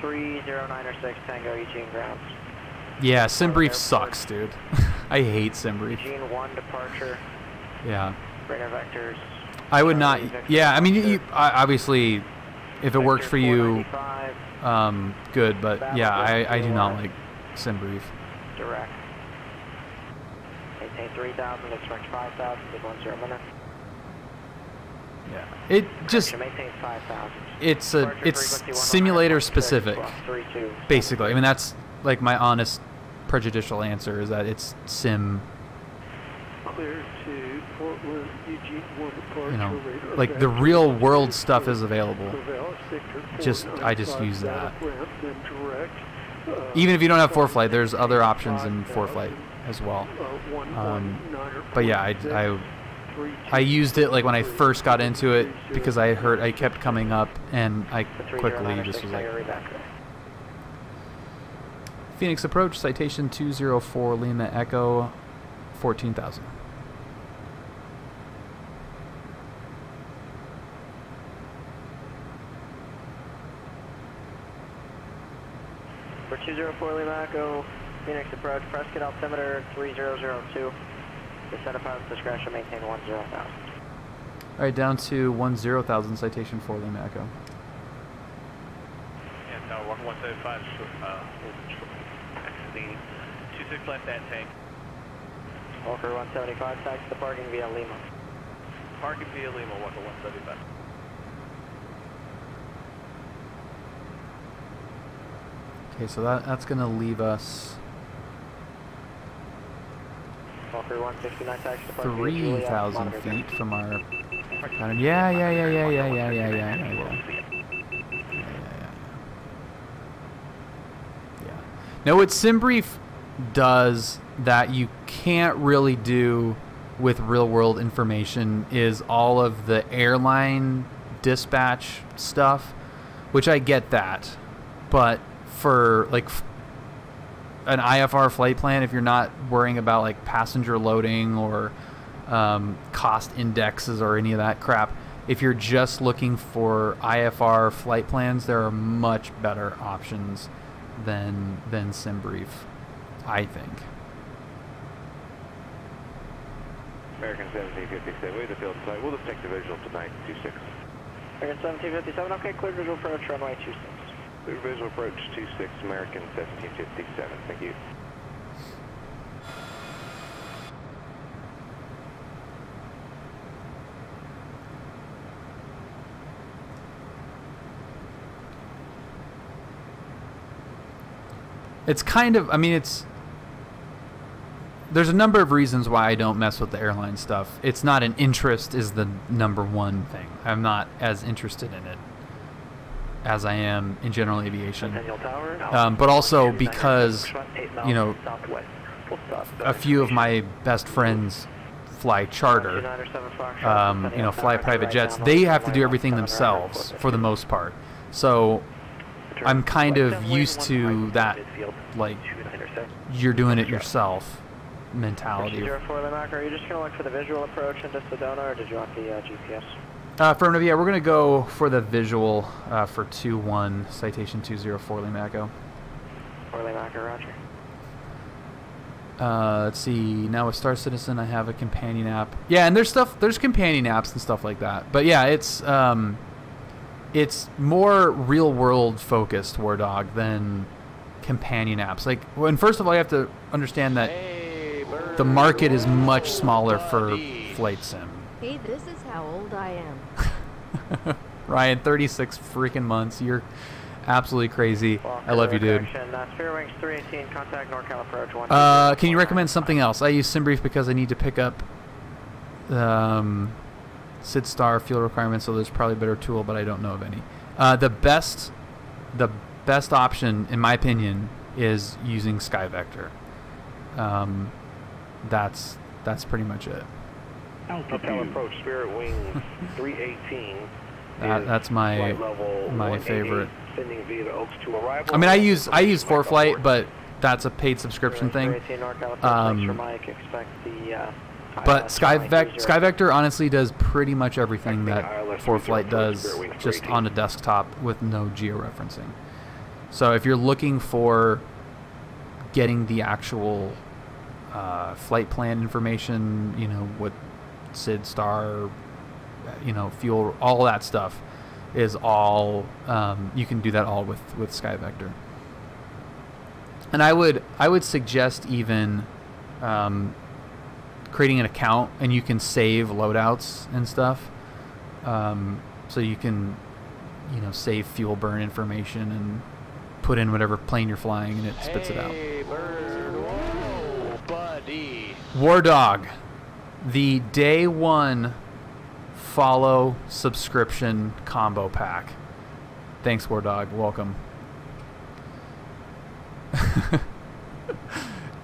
3096 Tango, Eugene grounds. Yeah, SimBrief sucks, dude. I hate SimBrief. Eugene 1 departure. Yeah. Radar vectors. I would not. Yeah, I mean, obviously, if it works for you, good. But yeah, I do not like SimBrief. Direct. Maintain 3,000, expect 5,000, take 10 minutes. Yeah. It just maintain 5,000. It's simulator specific. Basically. I mean, that's like my honest prejudicial answer is that it's sim. Clear to Portland, Eugene 1 departure. Like the real world stuff is available. I just use that. Even if you don't have ForeFlight, there's other options in ForeFlight as well. But yeah, I used it like when I first got into it because I kept coming up and I quickly just was like. Phoenix approach, Citation 204 Lima Echo, 14,000. For 204 Lima Echo, Phoenix approach, Prescott altimeter 3002. Descend upon discretion, maintain 10,000. Alright, down to 10,000, Citation 4 Lima Echo. Yeah, tower 175, exiting 26 left that tank. Walker 175, taxi to parking via Lima. Parking via Lima, Walker 175. Okay, so that's going to leave us 3,000 feet from our pattern. Yeah. Now, what SimBrief does that you can't really do with real-world information is all of the airline dispatch stuff, which I get that, but for like an IFR flight plan, if you're not worrying about like passenger loading or cost indexes or any of that crap, if you're just looking for IFR flight plans, there are much better options than SimBrief, I think. American 1756, way to field site. We'll just take the visual tonight, 26. American 1757, okay, clear visual approach, runway 26. Clear visual approach 26, American 1757, thank you. It's kind of, I mean, there's a number of reasons why I don't mess with the airline stuff. It's not an interest is the number one thing. I'm not as interested in it as I am in general aviation. But also because, you know, a few of my best friends fly charter, you know, fly private jets. They have to do everything themselves for the most part. So I'm kind of used to that, like, you're doing it yourself mentality. Citation4 Lima, are you just going to look for the visual approach into Sedona, or did you want the GPS? Affirmative, yeah, we're going to go for the visual for 2-1, Citation 204 Lima Echo. 4 Lima Echo, roger. Let's see, now with Star Citizen I have a companion app. Yeah, and there's companion apps and stuff like that. But yeah, it's more real-world focused, War Dog, than companion apps. Like, and first of all, you have to understand that the market is much smaller for flight sim. Hey, this is how old I am. Ryan, 36 freaking months. You're absolutely crazy. I love you, dude. Sphere 318, contact NorCal approach 1. Can you recommend something else? I use SimBrief because I need to pick up SidStar fuel requirements, so there's probably a better tool, but I don't know of any. The best option, in my opinion, is using SkyVector. That's pretty much it. Hotel approach, Spirit Wing 318. That's my favorite. Sending via the Oaks to arrival. I mean, I use ForeFlight, but that's a paid subscription thing. But SkyVector honestly does pretty much everything that ForeFlight does, just on a desktop with no georeferencing. So if you're looking for getting the actual flight plan information, you know, what SidStar, you know, fuel, all that stuff is all, you can do that all with SkyVector. And I would suggest even creating an account, and you can save loadouts and stuff, so you can, you know, save fuel burn information and put in whatever plane you're flying, and it spits it out. Whoa, buddy. War Dog, the day one follow subscription combo pack. Thanks, War Dog. Welcome.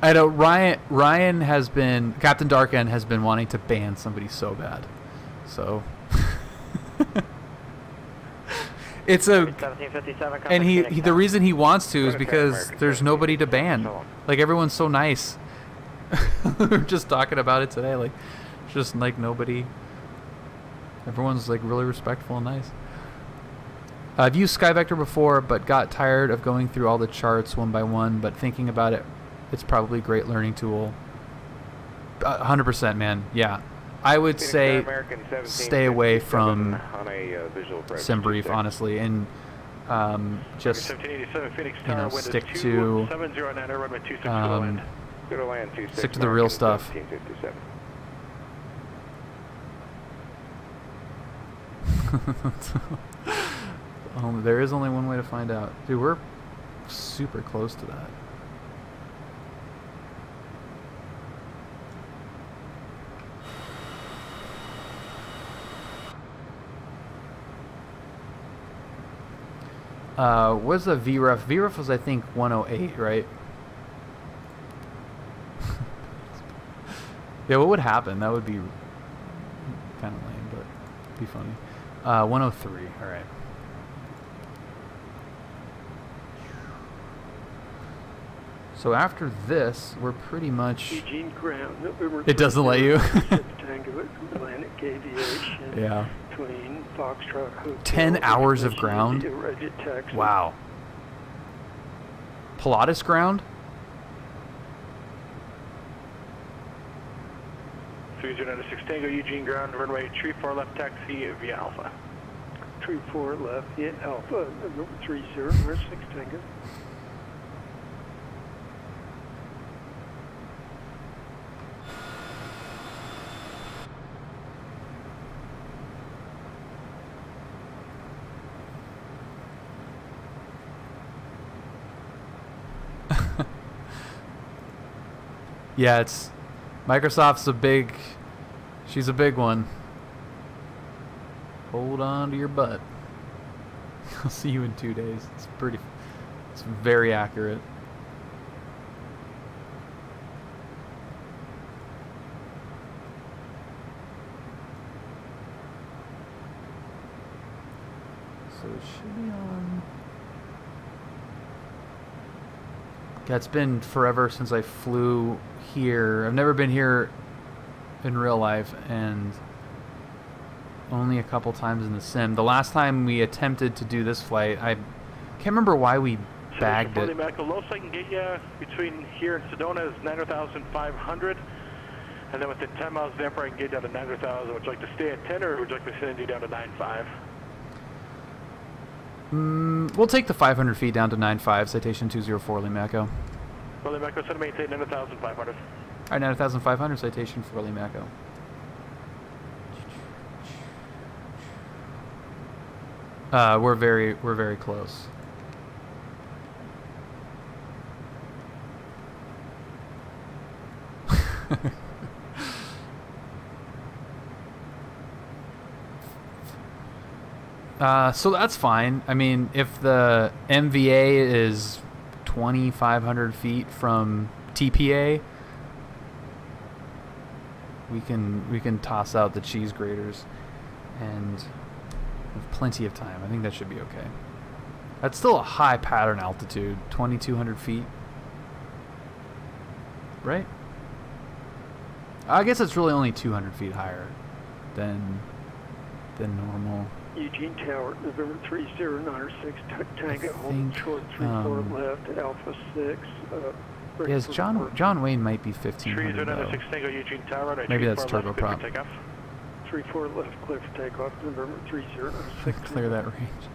I know Ryan has been, Captain Darken has been wanting to ban somebody so bad. So it's a, and he the reason he wants to is because there's nobody to ban. Like, everyone's so nice. We were just talking about it today. Like, just like nobody. Everyone's like really respectful and nice. I've used SkyVector before, but got tired of going through all the charts one by one. But thinking about it, it's probably a great learning tool. 100%, man. Yeah, I would say stay away from SimBrief, honestly, and just, you know, stick to the real stuff. There is only one way to find out. Dude, we're super close to that. What's the VREF? VREF was, I think, 108, right? Yeah, what would happen? That would be kind of lame, but be funny. 103, alright. So after this, we're pretty much... Eugene Ground, November it doesn't let you? Atlantic Aviation. Yeah. Between Foxtrot Hotel, 10 hours of ground? Wow. Pilatus ground? 3096 Tango, Eugene Ground, runway 34 left taxi via Alpha. 34 left, hit Alpha, November 30, number 6 Tango. Yeah, it's Microsoft's she's a big one. Hold on to your butt. I'll see you in 2 days. It's very accurate. So it should be on. Yeah, it's been forever since I flew here. I've never been here in real life, and only a couple times in the sim. The last time we attempted to do this flight, I can't remember why we bagged it. The lowest I can get you between here and Sedona is 9,500, and then within 10 miles of the airport I can get down to 9,000. Would you like to stay at 10, or would you like me to send you down to 9.5? We'll take the 500 feet down to 9.5, citation 204 Lima Echo. Lima Echo, send maintain 9,500. Alright, 9,500, citation for Lima Echo. We're very close. So that's fine. I mean, if the MVA is 2,500 feet from TPA, we can toss out the cheese graters, and we have plenty of time. I think that should be okay. That's still a high pattern altitude, 2,200 feet, right? I guess it's really only 200 feet higher than normal. Eugene Tower, November 3096, Tango, hold short 34 left, Alpha 6. Yes, John Wayne might be 1,500 though. Tango, Eugene Tower, maybe that's turboprop. 34 left, clear for takeoff, November 3096. Clear that range.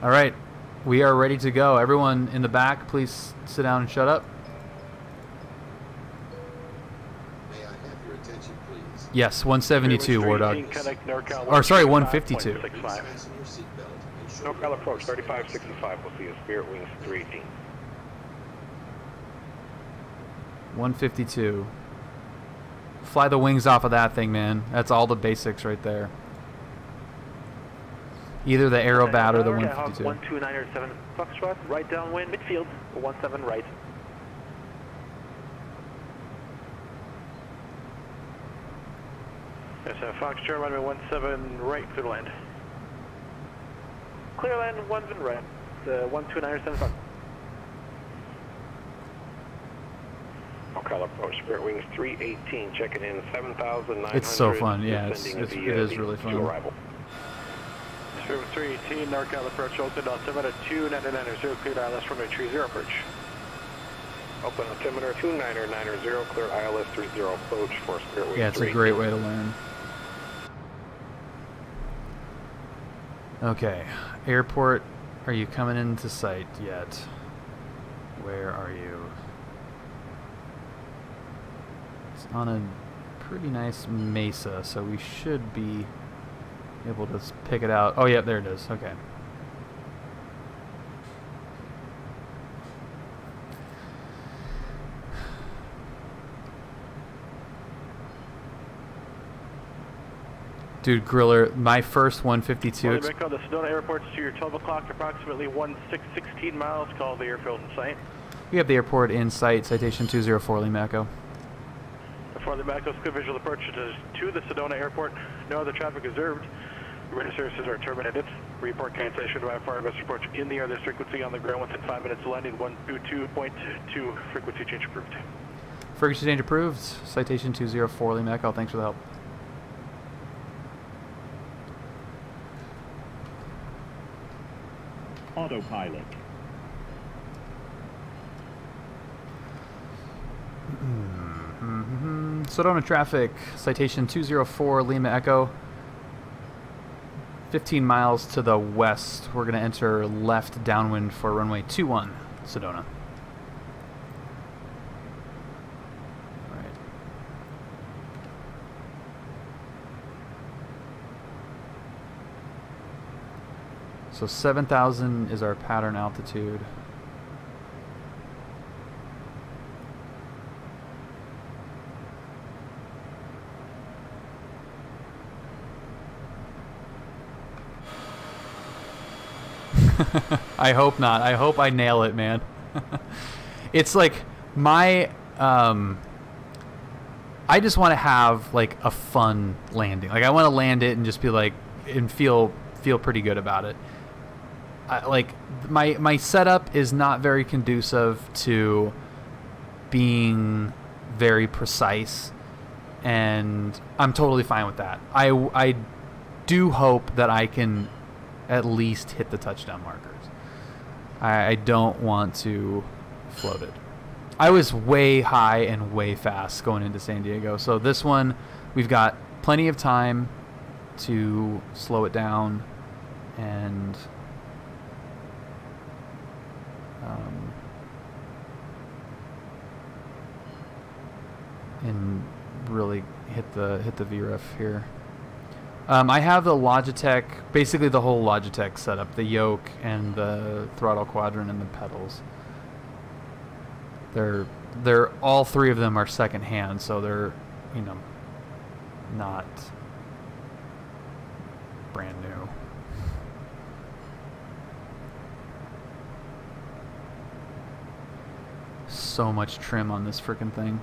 All right, we are ready to go. Everyone in the back, please sit down and shut up. Yes, 172, War Dog. Or sorry, 152. NorCal approach 3565. We'll see you Spirit Wings 318. 152. Fly the wings off of that thing, man. That's all the basics right there. Either the Aerobat or the 152. 12907 Foxtrot, right downwind, midfield, 17 right. Yes, Foxtrot, runway 17 right, clear land. Clear land, 17 right, 12907 Fox. NorCal approach, Spirit Wings 318, checking in 7,900. It's so fun, yeah, it is really fun. Arrival. Spirit 318, NorCal approach, open altimeter 2990, cleared ILS runway 30 approach. Open altimeter 2990, clear ILS 30 approach for Spirit Wings. Yeah, it's a great way to learn. Okay, airport, are you coming into sight yet? Where are you? It's on a pretty nice mesa, so we should be able to pick it out. Oh, yeah, there it is. Okay. Dude, Griller, my first 152. The Sedona Airport to your 12 o'clock, approximately 16 miles. Call the airfield in sight. We have the airport in sight. Citation 204 Lima Echo. For Lima Echo, clear visual approach to the Sedona Airport. No other traffic observed. Radio services are terminated. Report cancellation by fire bus approach in the air. This frequency on the ground within 5 minutes. Landing 122.2. Frequency change approved. Frequency change approved. Citation 204 Lima Echo. Thanks for the help. Autopilot. Sedona traffic, citation 204 Lima Echo. 15 miles to the west. We're going to enter left downwind for runway 21, Sedona. So 7,000 is our pattern altitude. I hope not. I hope I nail it, man. It's like my I just want to have like a fun landing. Like I want to land it and just be like and feel pretty good about it. Like my setup is not very conducive to being very precise, and I'm totally fine with that. I do hope that I can at least hit the touchdown markers. I don't want to float it. I was way high and way fast going into San Diego, so this one we've got plenty of time to slow it down and really hit the VREF here. I have the Logitech, basically the whole Logitech setup, the yoke and the throttle quadrant and the pedals. They're all three of them are second hand, so they're, you know, not brand new. So much trim on this frickin' thing.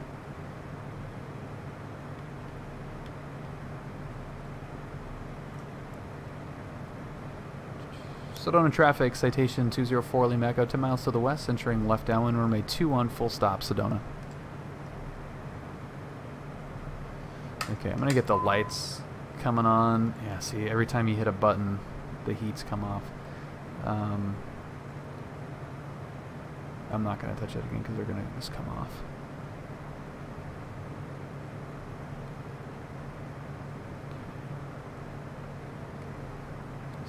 Sedona traffic, Citation 204 Lima Echo, 10 miles to the west, entering left downwind, runway 21, full stop, Sedona. Okay, I'm gonna get the lights coming on. Yeah, see, every time you hit a button, the heats come off. I'm not gonna touch it again because they're gonna just come off.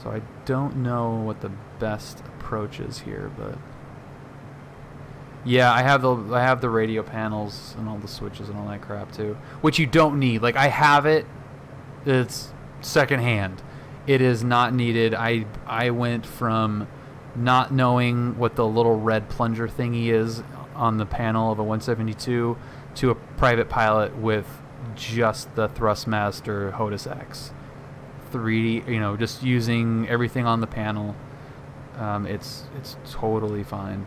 So I don't know what the best approach is here, but yeah, I have the radio panels and all the switches and all that crap too, which you don't need. Like I have it, it's secondhand. It is not needed. I went from not knowing what the little red plunger thingy is on the panel of a 172 to a private pilot with just the Thrustmaster HOTAS X. 3D, you know, just using everything on the panel. It's totally fine.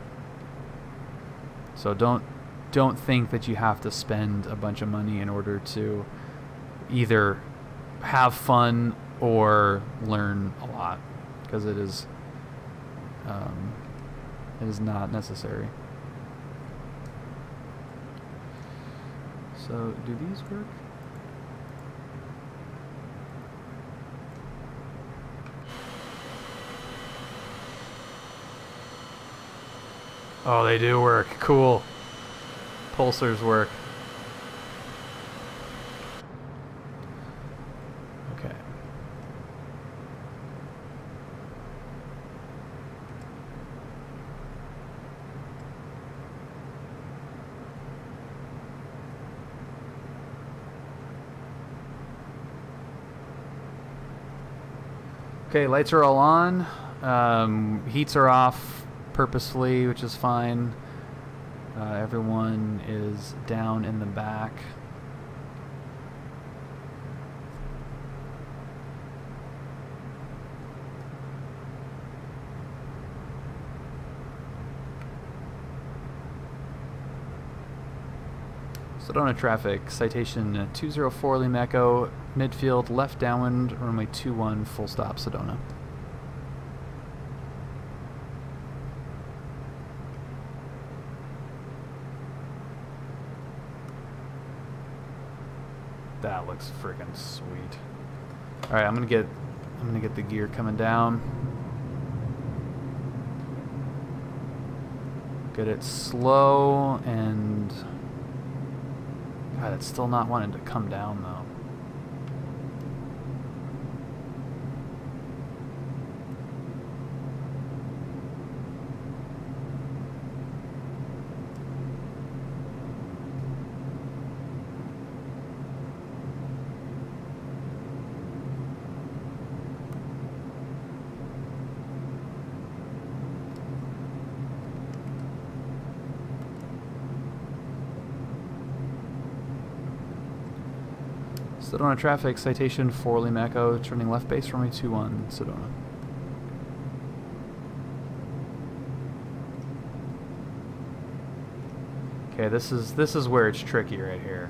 So don't think that you have to spend a bunch of money in order to either have fun or learn a lot, because it is not necessary. So do these work? Oh, they do work. Cool. Pulsars work. Okay. Okay, lights are all on. Heats are off purposefully, which is fine. Everyone is down in the back. Sedona traffic, Citation 204 Lima Echo, midfield, left downwind, runway 21, full stop, Sedona. That looks freaking sweet. All right, I'm gonna get the gear coming down. Get it slow, and God, it's still not wanting to come down though. Sedona traffic, citation for Lima Echo, turning left base, runway 21, Sedona. Okay, this is where it's tricky right here.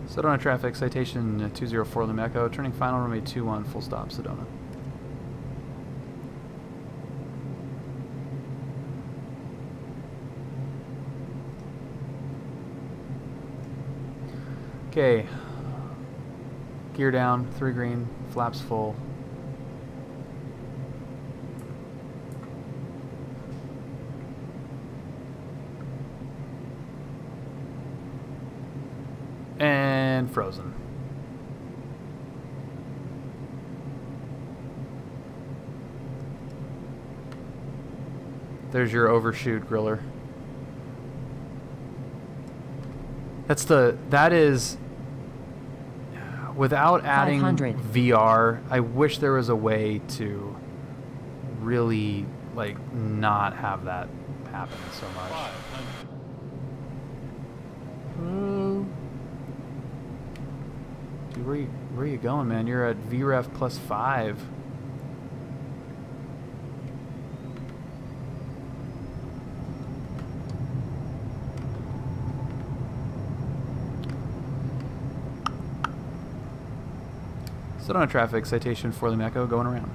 Sedona traffic, citation 204 Lima Echo, turning final runway 21, full stop, Sedona. Okay, gear down, 3 green, flaps full. And frozen. There's your overshoot griller. That is without adding VR, I wish there was a way to really like not have that happen so much. Dude, where are you going, man? You're at VREF +5. Sedona traffic, citation for Lima Echo, going around.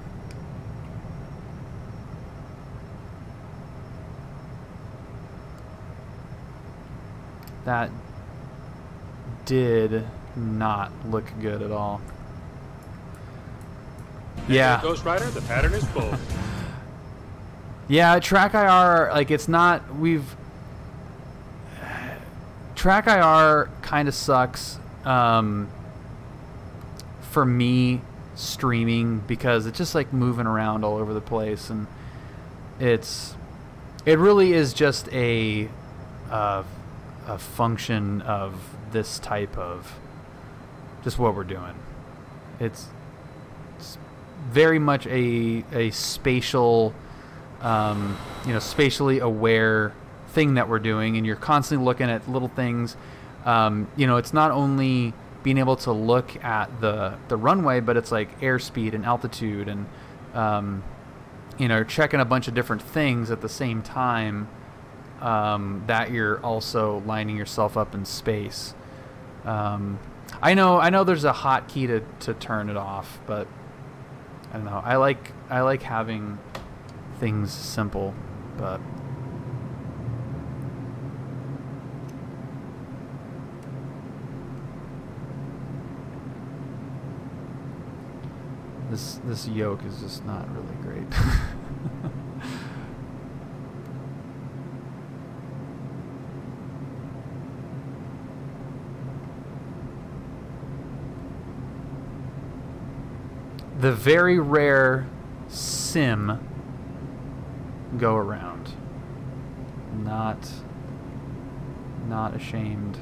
That did not look good at all. Yeah. Ghost Rider, the pattern is full. Yeah, track IR, like it's not, track IR kind of sucks for me streaming because it's just like moving around all over the place, and it really is just a function of this type of just what we're doing. It's very much a spatial, spatially aware thing that we're doing, and you're constantly looking at little things. It's not only being able to look at the runway, but it's like airspeed and altitude, and checking a bunch of different things at the same time that you're also lining yourself up in space. I know there's a hotkey to turn it off, but I don't know. I like having things simple, but this yoke is just not really great. The very rare sim go around. Not ashamed.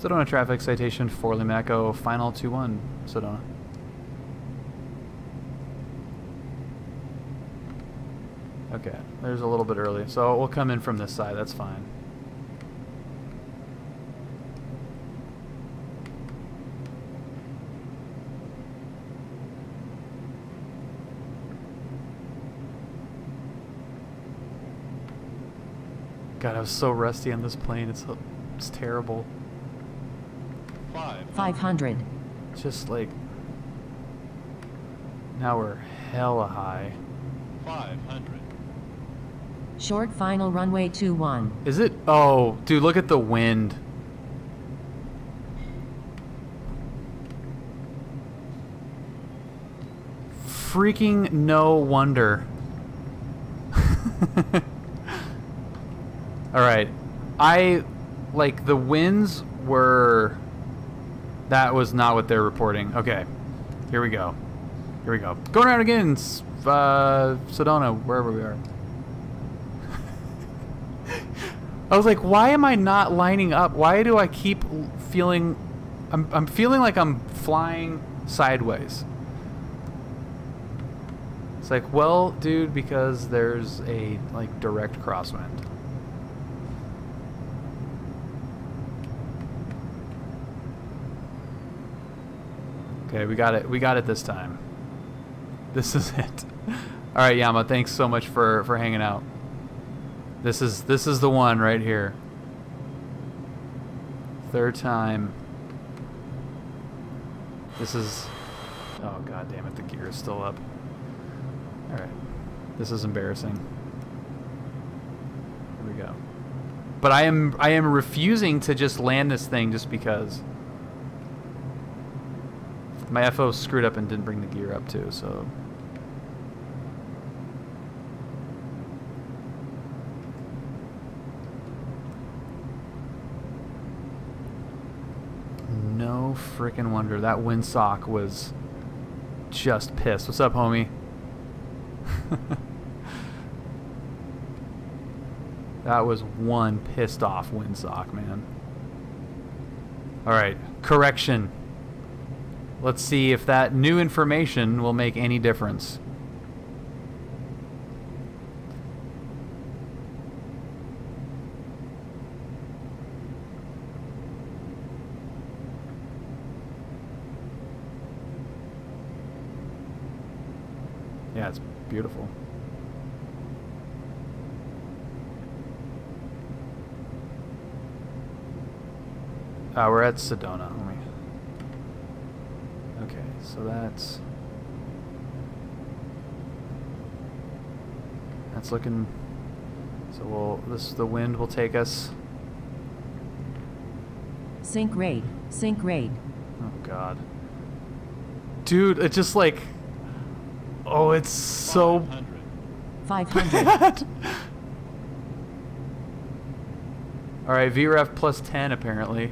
Sedona traffic, citation for Lima Echo, final 2-1, Sedona. Okay, there's a little bit early, so we'll come in from this side, that's fine. God, I was so rusty on this plane. It's terrible. 500. Just like now we're hella high. 500. Short final runway 21. Is it? Oh, dude, look at the wind. Freaking no wonder. All right, like the winds were. That was not what they're reporting. Okay, here we go. Here we go. Going around again, Sedona, wherever we are. I was like, why am I not lining up? Why do I keep feeling... I'm feeling like I'm flying sideways. It's like, well, dude, because there's a, like, direct crosswind. Okay, we got it. We got it this time. This is it. All right, Yama, thanks so much for hanging out. This is the one right here. Third time. This is... Oh, god damn it, the gear is still up. All right. This is embarrassing. Here we go. But I am refusing to just land this thing just because. My FO screwed up and didn't bring the gear up too, so... No freaking wonder. That windsock was just pissed. What's up, homie? That was one pissed off windsock, man. Alright, correction. Let's see if that new information will make any difference. Yeah, it's beautiful. We're at Sedona, homie. Okay, so that's looking. So the wind will take us. Sync rate. Sync rate. Oh god, dude, it's just like. Oh, it's so 500. All right, VREF plus 10 apparently.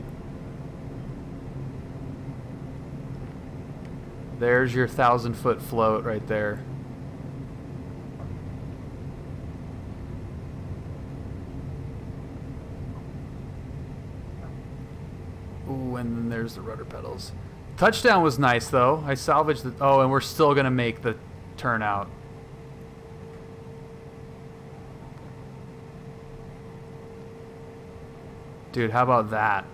There's your 1,000-foot float right there. Ooh, and then there's the rudder pedals. Touchdown was nice though. I salvaged the. Oh, and we're still gonna make the turnout. Dude, how about that?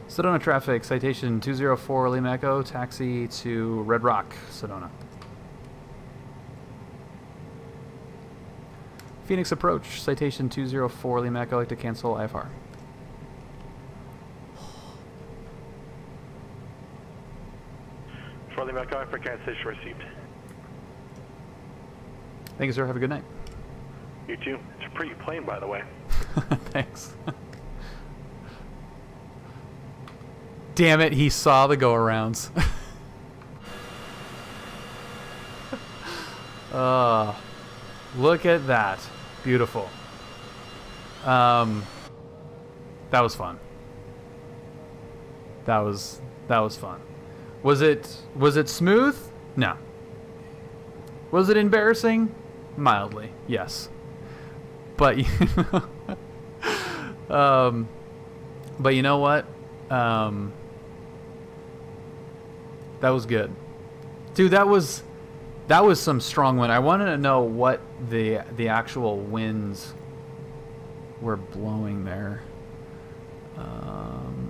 Sedona traffic, citation 204 Lima Echo, taxi to Red Rock, Sedona. Phoenix approach, citation 204 Lima Echo, like to cancel IFR. For Lima Echo, for cancellation received. Thank you, sir. Have a good night. You too. It's a pretty plane, by the way. Thanks. Damn it, he saw the go-arounds. Look at that. Beautiful. That was fun. That was fun. Was it smooth? No. Was it embarrassing? Mildly, yes. But but you know what? That was good. Dude, that was That was some strong wind. I wanted to know what the actual winds were blowing there.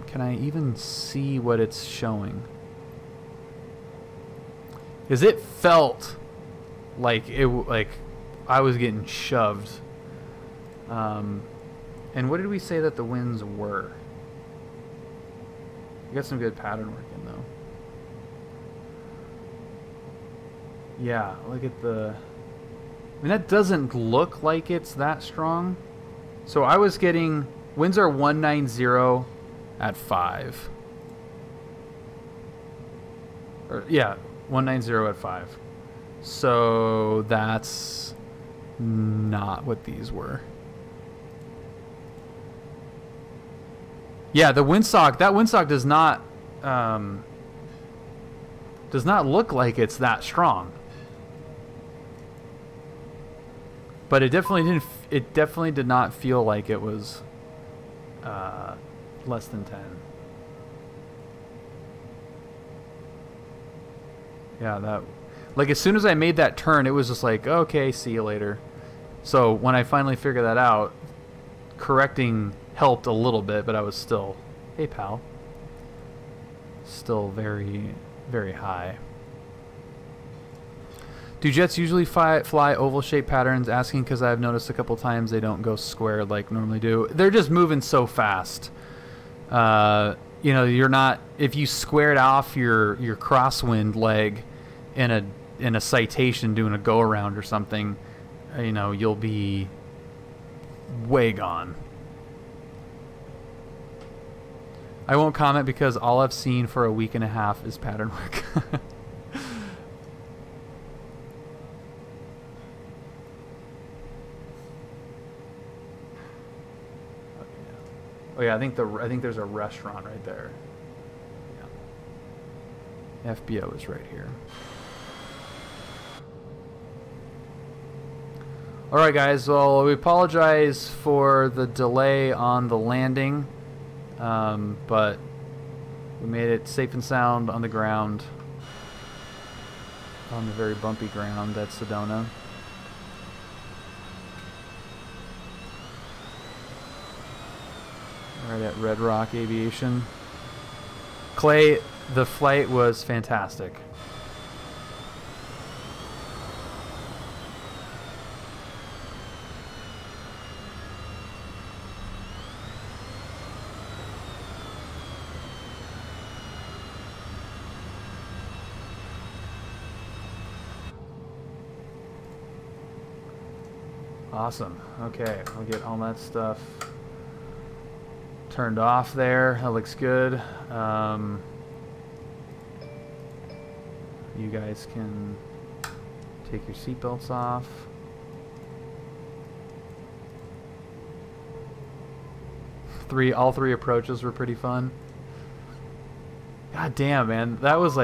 Can I even see what it's showing? Because it felt like I was getting shoved. And what did we say that the winds were? You got some good pattern work in though. Yeah, look at the... I mean, that doesn't look like it's that strong. So I was getting... Winds are 190 at 5. Or, yeah, 190 at 5. So that's not what these were. Yeah, the windsock, that windsock does not look like it's that strong. But it definitely did not feel like it was less than 10. Yeah, that, like, as soon as I made that turn, it was just like, okay, see you later. So when I finally figured that out, correcting helped a little bit, but I was still, hey pal, still very, very high. Do jets usually fly oval-shaped patterns? Asking because I've noticed a couple times they don't go square like normally do. They're just moving so fast. You know, you're not, if you squared off your crosswind leg in a citation doing a go around or something, you know, you'll be way gone. I won't comment because all I've seen for a week and a half is pattern work. Oh yeah, I think there's a restaurant right there. Yeah. FBO is right here. All right, guys. Well, we apologize for the delay on the landing, but we made it safe and sound on the ground, on the very bumpy ground at Sedona. Right at Red Rock Aviation. Clay, the flight was fantastic. Awesome. Okay, I'll get all that stuff turned off there. That looks good. You guys can take your seatbelts off. All three approaches were pretty fun. God damn, man. That was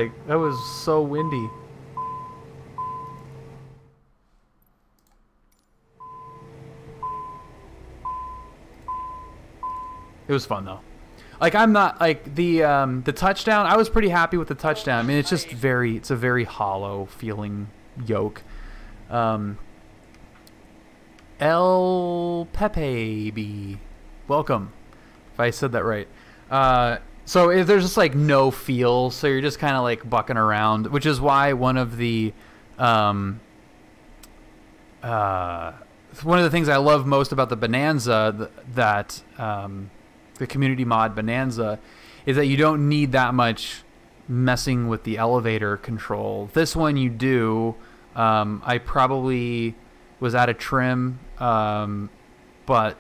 so windy. It was fun though. Like, I'm not like the touchdown. I was pretty happy with the touchdown. I mean, it's just it's a very hollow feeling yoke. El Pepe B, welcome. If I said that right. So there's just like no feel. So you're just kind of like bucking around, which is why one of the things I love most about the Bonanza the community mod Bonanza is that you don't need that much messing with the elevator control. This one you do. I probably was out of trim, but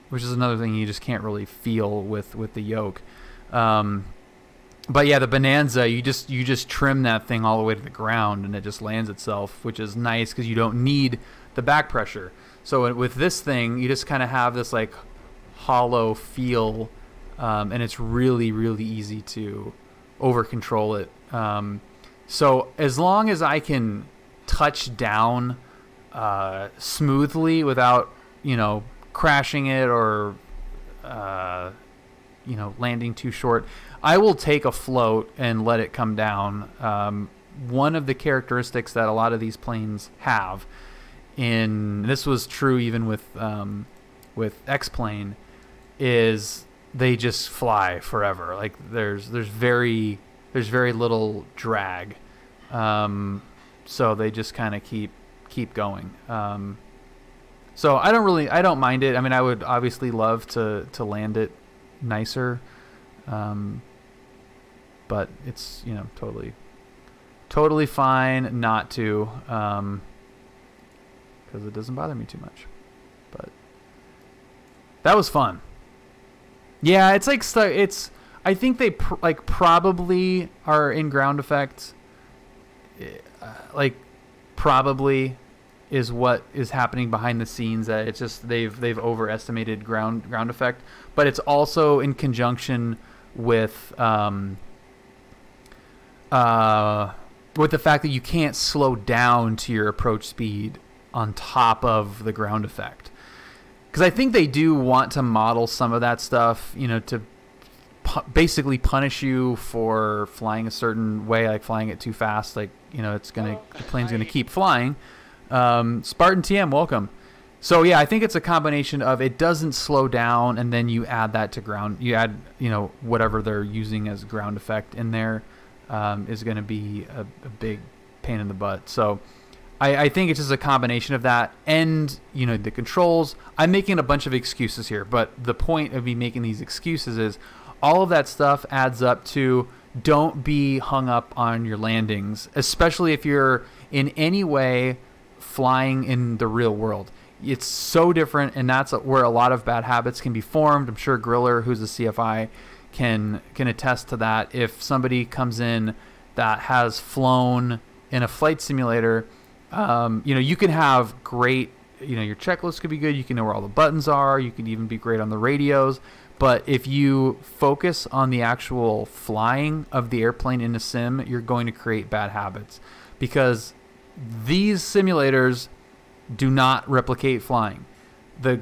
which is another thing you just can't really feel with the yoke. But yeah, the Bonanza, you just trim that thing all the way to the ground and it just lands itself, which is nice because you don't need the back pressure. So with this thing, you just kind of have this like hollow feel, and it's really, really easy to over control it. So as long as I can touch down smoothly without, you know, crashing it or you know, landing too short, I will take a float and let it come down. one of the characteristics that a lot of these planes have, and this was true even with X-Plane, is they just fly forever. Like there's very little drag, so they just kind of keep going. So I don't mind it. I mean, I would obviously love to land it nicer, but it's, you know, totally fine not to, because it doesn't bother me too much. But that was fun. Yeah, it's like I think they probably are in ground effect. Like probably is what is happening behind the scenes. That it's just they've overestimated ground effect, but it's also in conjunction with the fact that you can't slow down to your approach speed on top of the ground effect. Because I think they do want to model some of that stuff, you know, to basically punish you for flying a certain way, like flying it too fast. Like, you know, the plane's gonna keep flying. Spartan TM, welcome. So yeah, I think it's a combination of it doesn't slow down, and then you add that to ground. You add, you know, whatever they're using as ground effect in there, is going to be a big pain in the butt. So I think it's just a combination of that, and, you know, the controls. I'm making a bunch of excuses here, but the point of me making these excuses is all of that stuff adds up to don't be hung up on your landings, especially if you're in any way flying in the real world. It's so different, and that's where a lot of bad habits can be formed. I'm sure Griller, who's a CFI, can attest to that. If somebody comes in that has flown in a flight simulator, you know, you can have great, you know, your checklist could be good. You can know where all the buttons are. You can even be great on the radios. But if you focus on the actual flying of the airplane in a sim, you're going to create bad habits, because these simulators do not replicate flying. The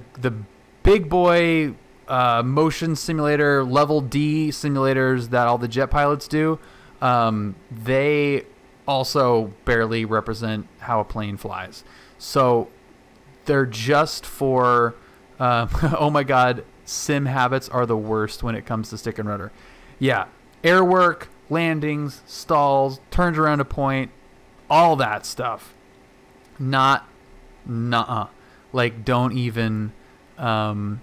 big boy motion simulator, level D simulators that all the jet pilots do, they also barely represent how a plane flies. So they're just for oh my god, sim habits are the worst when it comes to stick and rudder. Yeah, air work, landings, stalls, turns around a point, all that stuff. Like, don't even don't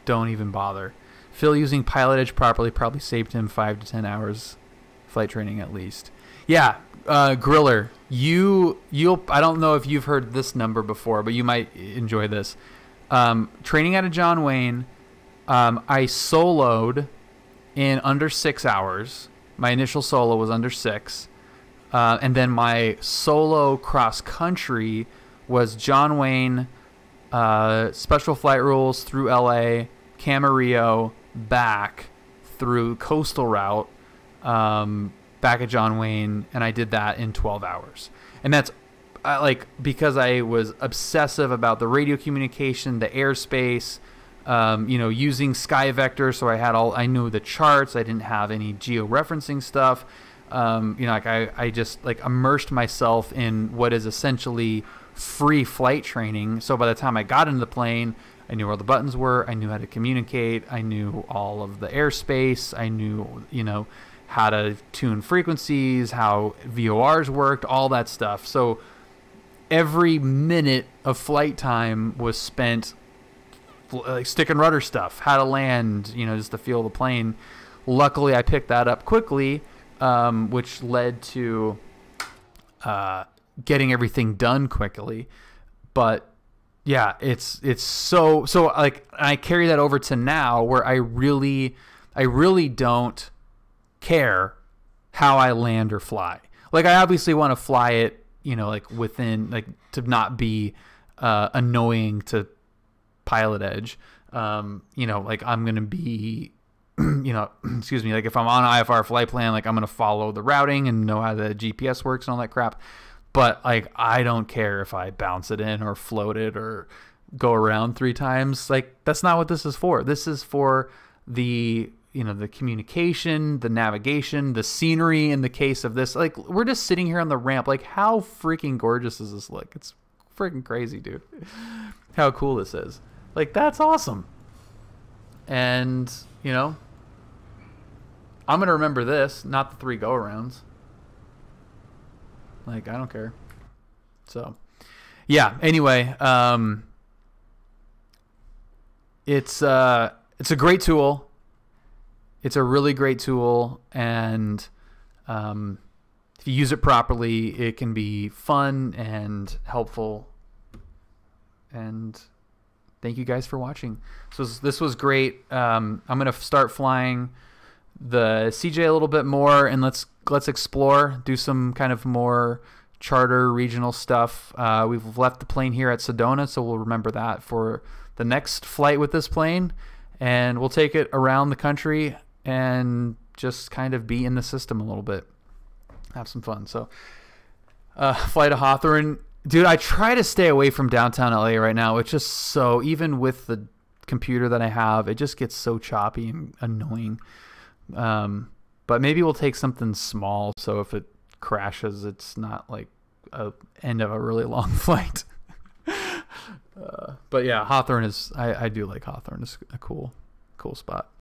even bother. Phil using PilotEdge properly probably saved him 5 to 10 hours flight training at least. Yeah, Griller, you'll I don't know if you've heard this number before, but you might enjoy this. Training out of John Wayne, I soloed in under 6 hours. My initial solo was under 6. And then my solo cross country was John Wayne, special flight rules through LA, Camarillo, back through coastal route, back at John Wayne, and I did that in 12 hours. And that's because I was obsessive about the radio communication, the airspace, using Sky Vector, so I knew the charts. I didn't have any geo-referencing stuff. I just immersed myself in what is essentially free flight training. So by the time I got into the plane, I knew where the buttons were. I knew how to communicate. I knew all of the airspace. I knew, how to tune frequencies, how VORs worked, all that stuff. So every minute of flight time was spent stick and rudder stuff, how to land, just the feel of the plane. Luckily, I picked that up quickly, which led to getting everything done quickly. But yeah, it's so I carry that over to now, where I really don't care how I land or fly. I obviously want to fly it, within, to not be annoying to PilotEdge. I'm going to be, excuse me, if I'm on an IFR flight plan, I'm going to follow the routing and know how the GPS works and all that crap. But I don't care if I bounce it in or float it or go around 3 times. That's not what this is for. This is for the, you know, the communication, the navigation, the scenery in the case of this. Like, we're just sitting here on the ramp. Like, how freaking gorgeous does this look? It's freaking crazy, dude. How cool this is. Like, that's awesome. And, you know, I'm going to remember this, not the 3 go-arounds. Like, I don't care. So, yeah, anyway, it's a great tool. It's a really great tool, and if you use it properly, it can be fun and helpful. And thank you guys for watching. So this was great. I'm gonna start flying the CJ a little bit more, and let's explore, do some kind of more charter regional stuff. We've left the plane here at Sedona, so we'll remember that for the next flight with this plane, and we'll take it around the country and just kind of be in the system a little bit, have some fun. So fly to Hawthorne, dude. I try to stay away from downtown LA right now. It's just so, even with the computer that I have, it just gets so choppy and annoying. But maybe we'll take something small, so if it crashes, it's not like a end of a really long flight. But yeah, Hawthorne is, I do like Hawthorne. It's a cool spot.